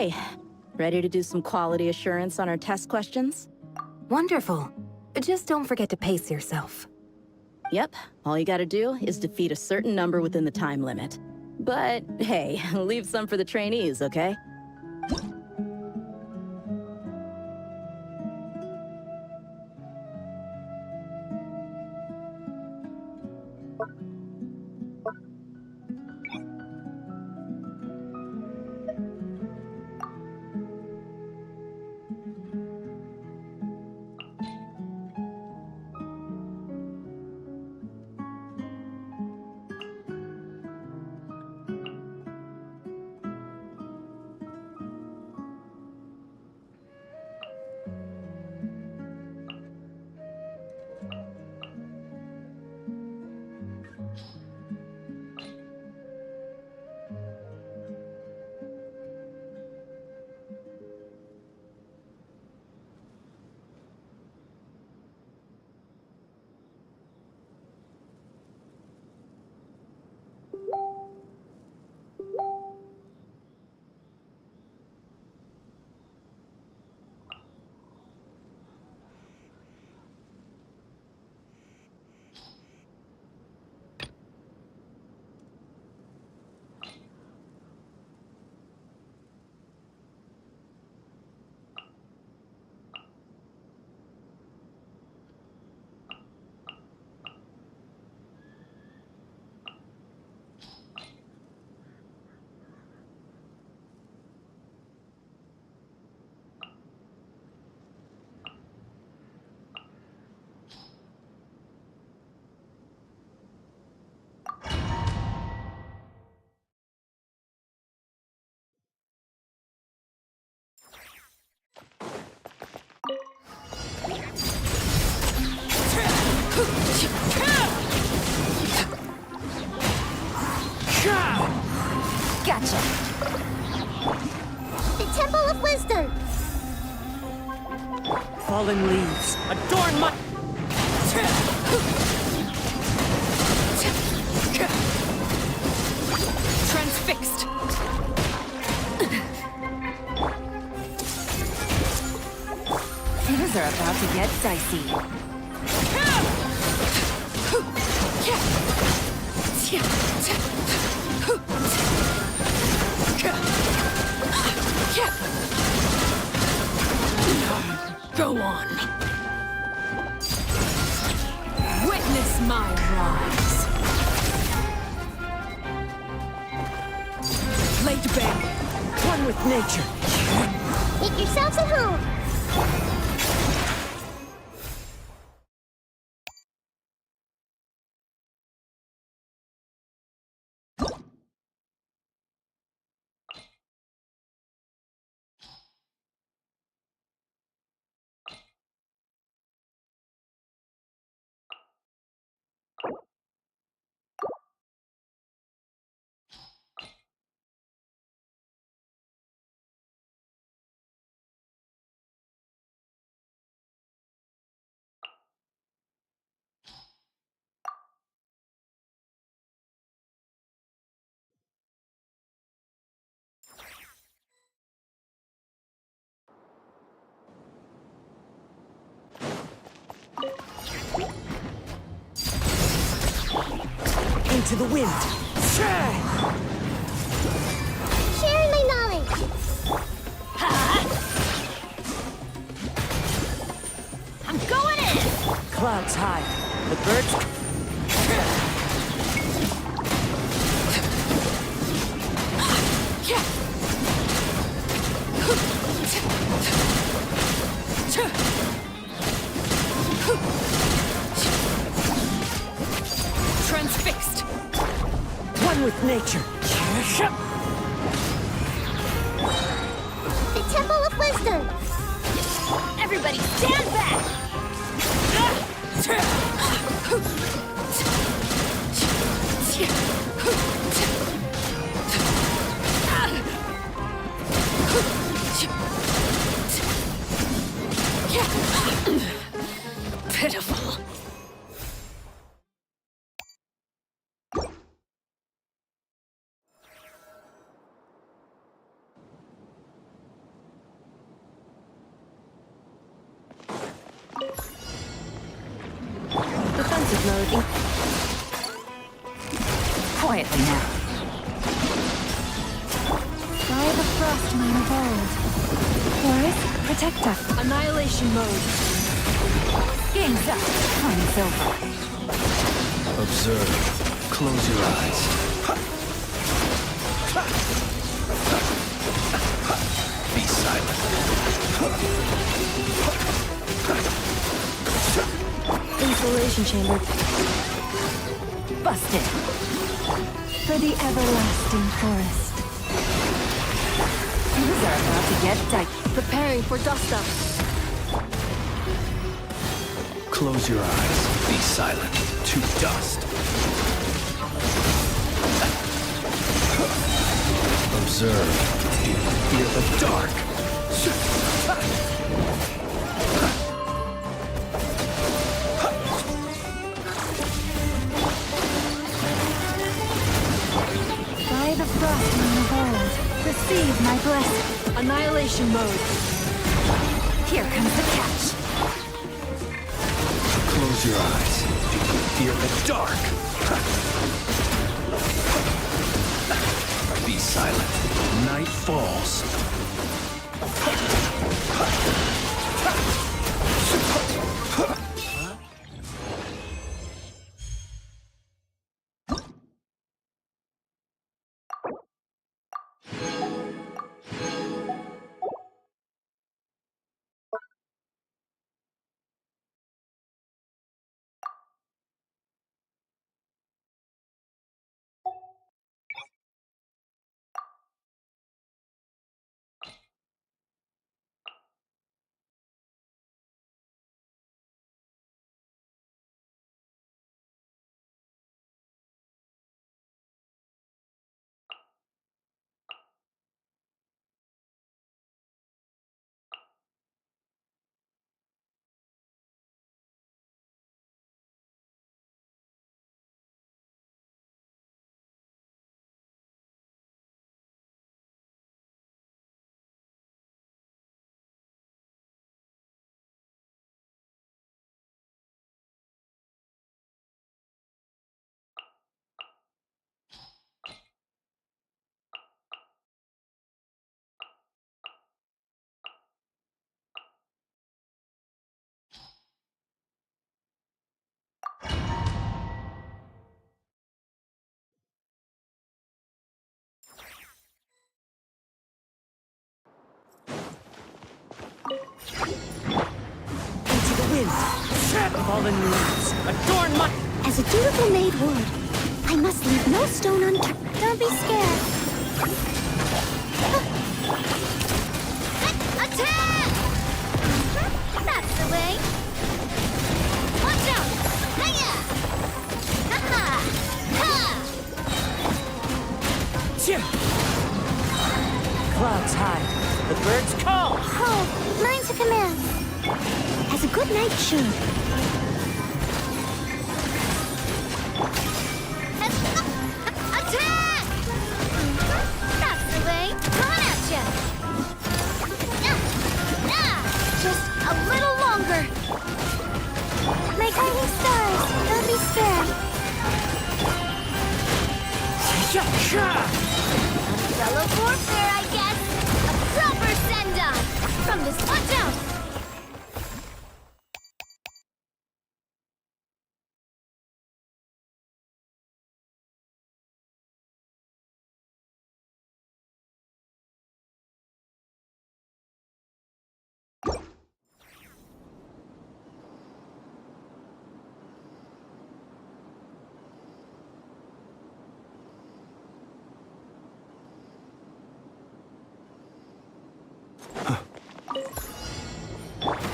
[SPEAKER 12] Okay, ready to do some quality assurance on our test questions?
[SPEAKER 13] Wonderful. Just don't forget to pace yourself.
[SPEAKER 12] Yep, all you gotta do is defeat a certain number within the time limit. But hey, leave some for the trainees, okay?
[SPEAKER 8] Gotcha. The Temple of Wisdom.
[SPEAKER 2] Fallen leaves, adorn my...
[SPEAKER 15] Transfixed.
[SPEAKER 11] Things are about to get dicey.
[SPEAKER 15] Go on. Witness my rise. Blade Bang, one with nature.
[SPEAKER 8] Make yourselves at home.
[SPEAKER 2] Into the wind.
[SPEAKER 8] Sharing my knowledge.
[SPEAKER 15] I'm going in.
[SPEAKER 2] Clouds high. The birds...
[SPEAKER 15] Transfixed.
[SPEAKER 2] One with nature.
[SPEAKER 8] The Temple of Wisdom.
[SPEAKER 15] Everybody stand back. Pitiful.
[SPEAKER 11] mode. Quietly now.
[SPEAKER 8] By the frost mine of old. Forest, protect us.
[SPEAKER 2] Annihilation mode.
[SPEAKER 11] Game's up. Time's over.
[SPEAKER 9] Observe. Close your eyes. Be silent.
[SPEAKER 8] Insulation chamber.
[SPEAKER 11] Busted.
[SPEAKER 8] For the everlasting forest.
[SPEAKER 11] You are about to get diced.
[SPEAKER 2] Preparing for dust up.
[SPEAKER 9] Close your eyes. Be silent. To dust. Observe. Do you fear the dark?
[SPEAKER 8] By the frost mine of old. Receive my blessing.
[SPEAKER 2] Annihilation mode.
[SPEAKER 11] Here comes the catch.
[SPEAKER 9] Close your eyes. Do you fear the dark? Be silent. Night falls.
[SPEAKER 2] Into the wind. Fallen leaves. Adorn my...
[SPEAKER 8] As a dutiful maid would, I must leave no stone unturned. Don't be scared.
[SPEAKER 3] Attack! That's the way. Watch out! Hiya! Ha-ha! Ha!
[SPEAKER 2] Clouds high. The birds call.
[SPEAKER 8] Oh, mine's a command. As a good knight should.
[SPEAKER 3] Attack! That's the way. Coming at ya! Just a little longer.
[SPEAKER 8] My guiding stars, don't be scared.
[SPEAKER 3] Fellow warfare, I guess. A proper send-off. From this, watch out!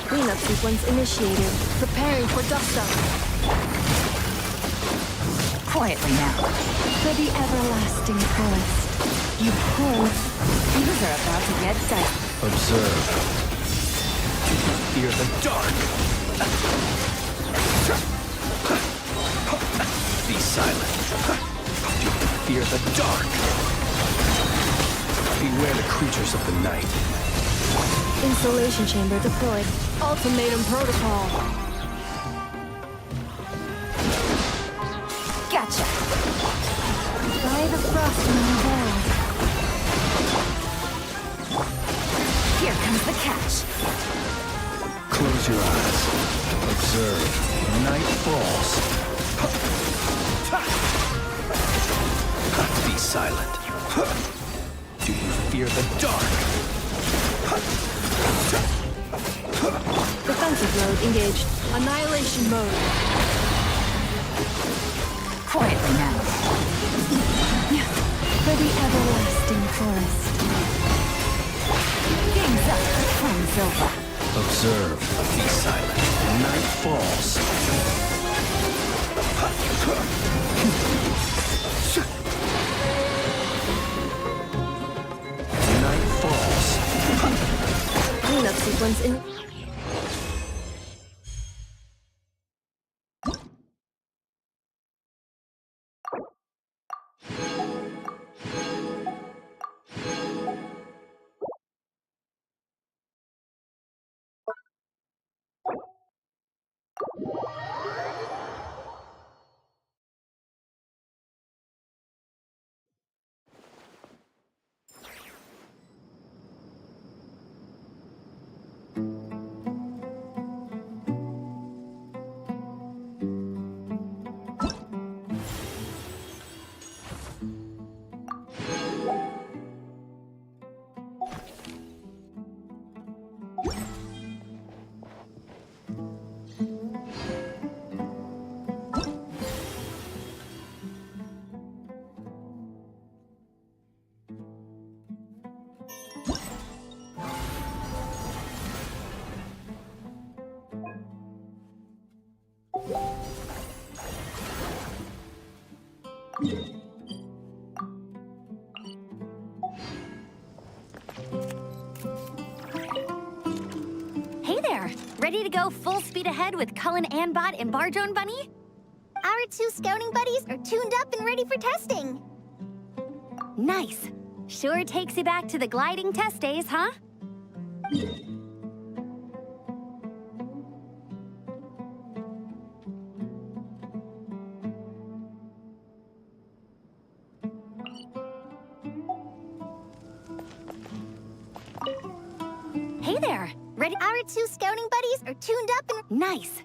[SPEAKER 2] Cleanup sequence initiated. Preparing for dust up.
[SPEAKER 11] Quietly now.
[SPEAKER 8] For the everlasting forest.
[SPEAKER 11] You are about to get diced.
[SPEAKER 9] Observe. Do you fear the dark? Be silent. Do you fear the dark? Beware the creatures of the night.
[SPEAKER 2] Insulation chamber deployed. Ultimatum protocol. Lay the frost in your veil.
[SPEAKER 11] Here comes the catch.
[SPEAKER 16] Close your eyes. Observe. Night falls. Be silent. Do you fear the dark?
[SPEAKER 2] Defensive mode engaged. Annihilation mode.
[SPEAKER 11] Quietly now.
[SPEAKER 2] For the everlasting forest.
[SPEAKER 11] Game's up. Time's over.
[SPEAKER 16] Observe. Be silent. Night falls. Night falls.
[SPEAKER 2] Cleanup sequence in.
[SPEAKER 11] Hey there! Ready to go full speed ahead with Cullen Anbot and Bardrone Bunny?
[SPEAKER 8] Our two scouting buddies are tuned up and ready for testing.
[SPEAKER 11] Nice. Sure takes you back to the gliding test days, huh? Hey there! Ready?
[SPEAKER 8] Our two scouting buddies are tuned up and...
[SPEAKER 11] Nice.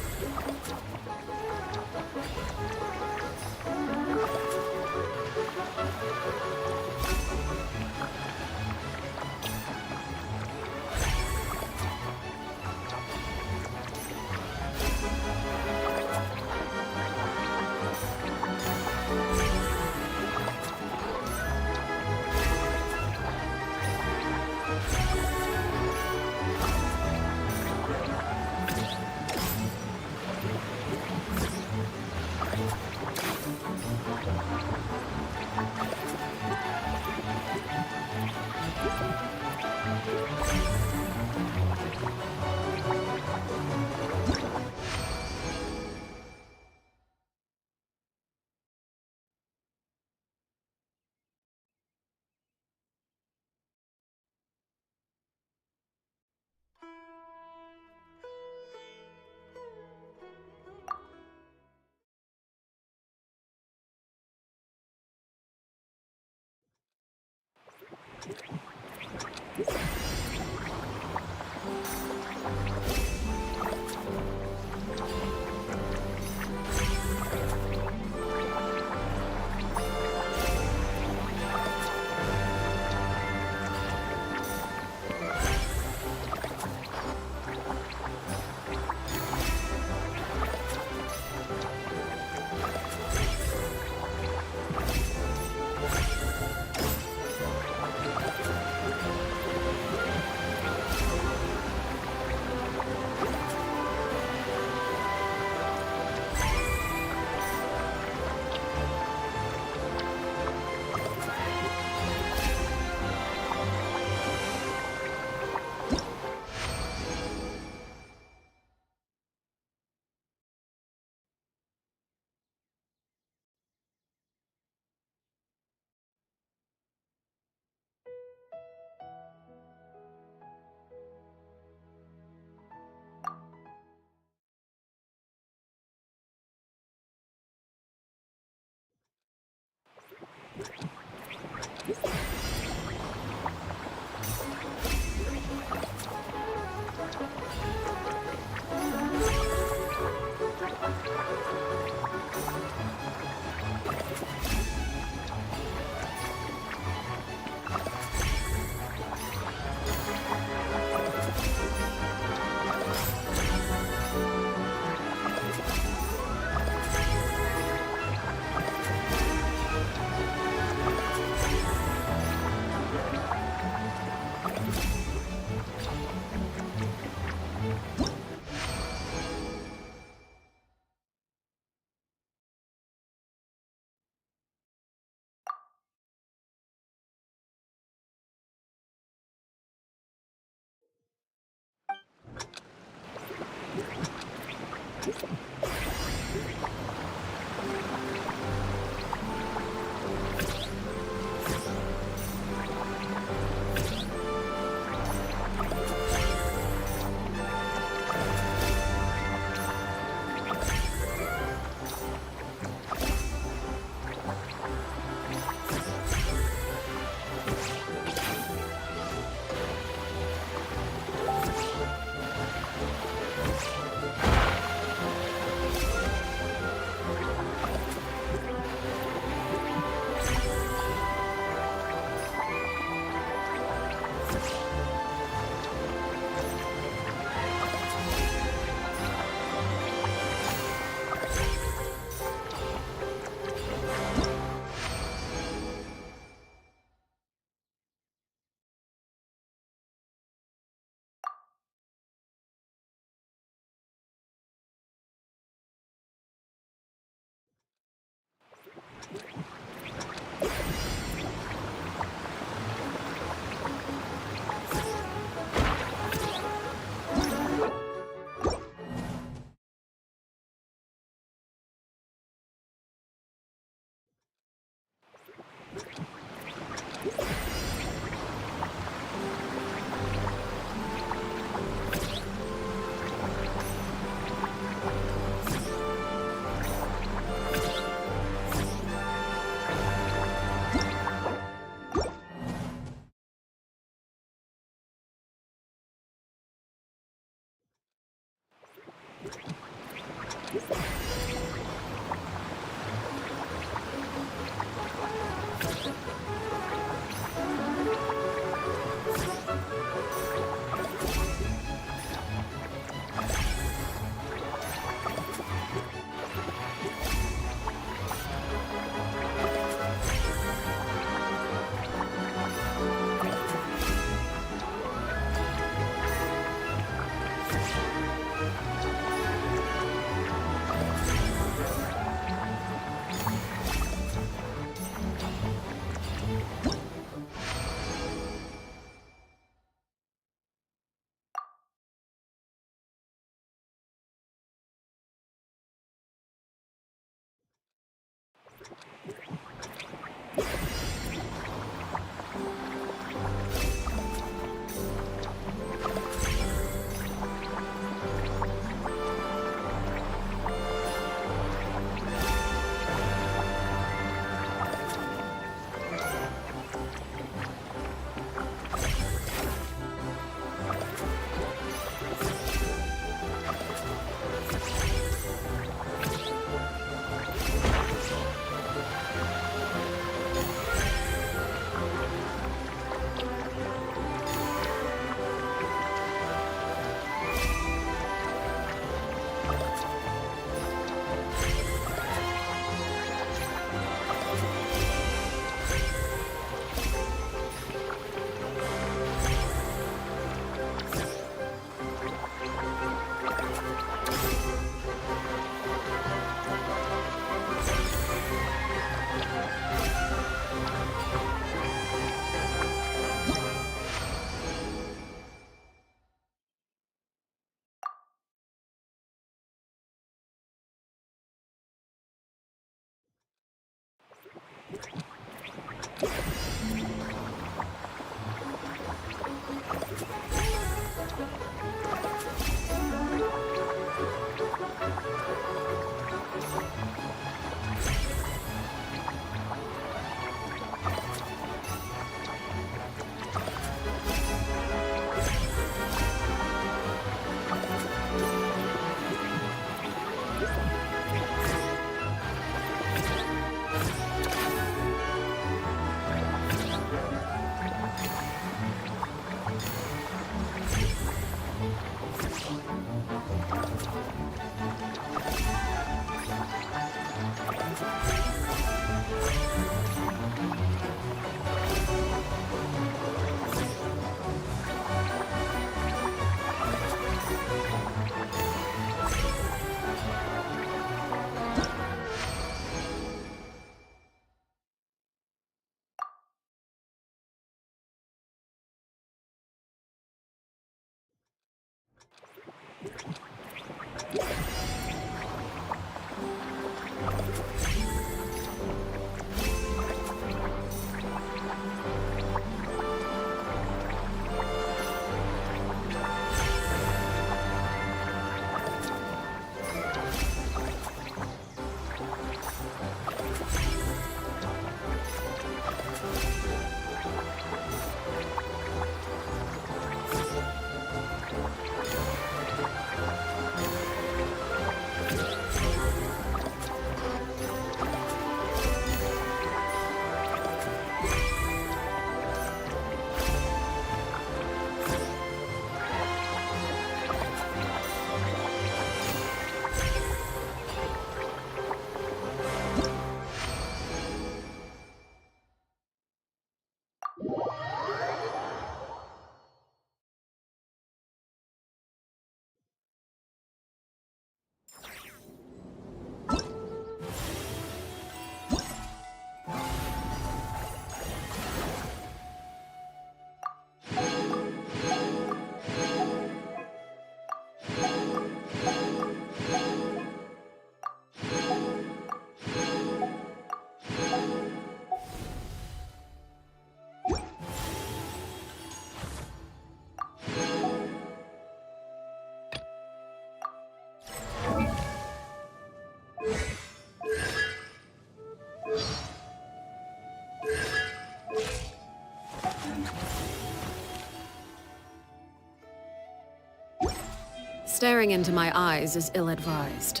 [SPEAKER 15] Staring into my eyes is ill-advised.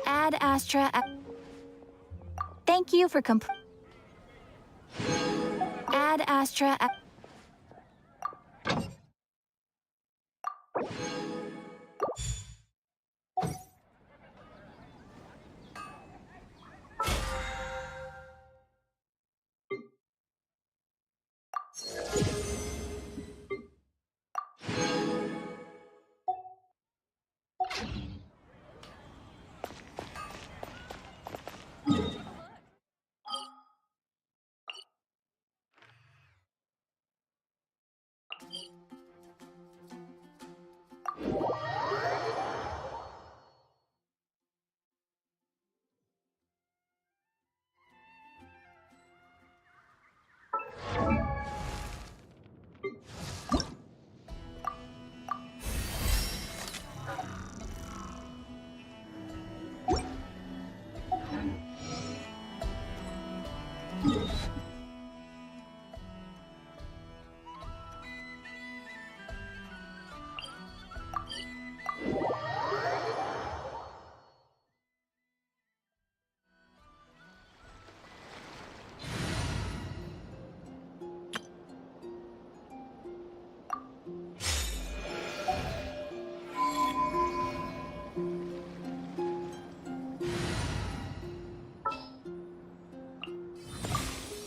[SPEAKER 11] Ad Astra. Thank you for Ad Astra.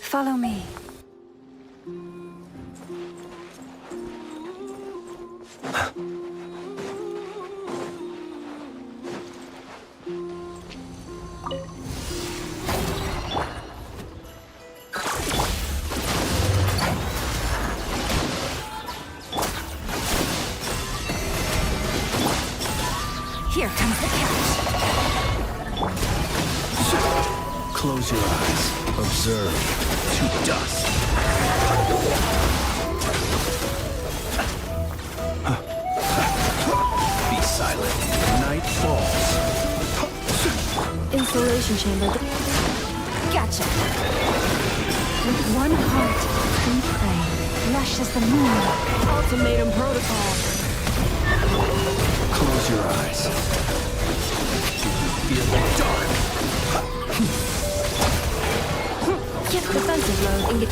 [SPEAKER 17] Follow me. Here comes the catch.
[SPEAKER 16] Close your eyes. Observe. To dust. Be silent. Night falls.
[SPEAKER 2] Installation chamber.
[SPEAKER 17] Gotcha. With one heart, we pray. Lush as the moon.
[SPEAKER 2] Ultimatum protocol.
[SPEAKER 16] Close your eyes. Feel the dark.
[SPEAKER 2] Get defensive mode and get...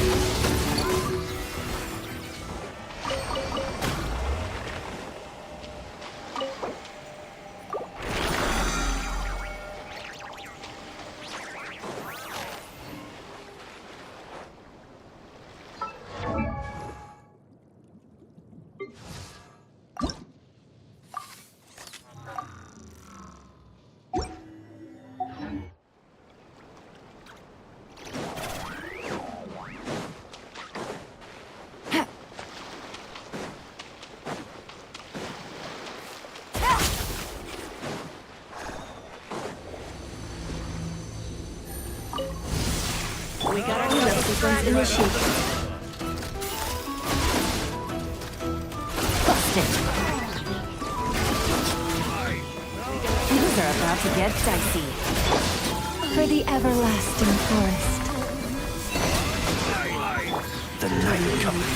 [SPEAKER 2] We got our cleanup sequence initiated.
[SPEAKER 17] Busted. Things are about to get dicey. For the everlasting forest.
[SPEAKER 16] The night comes.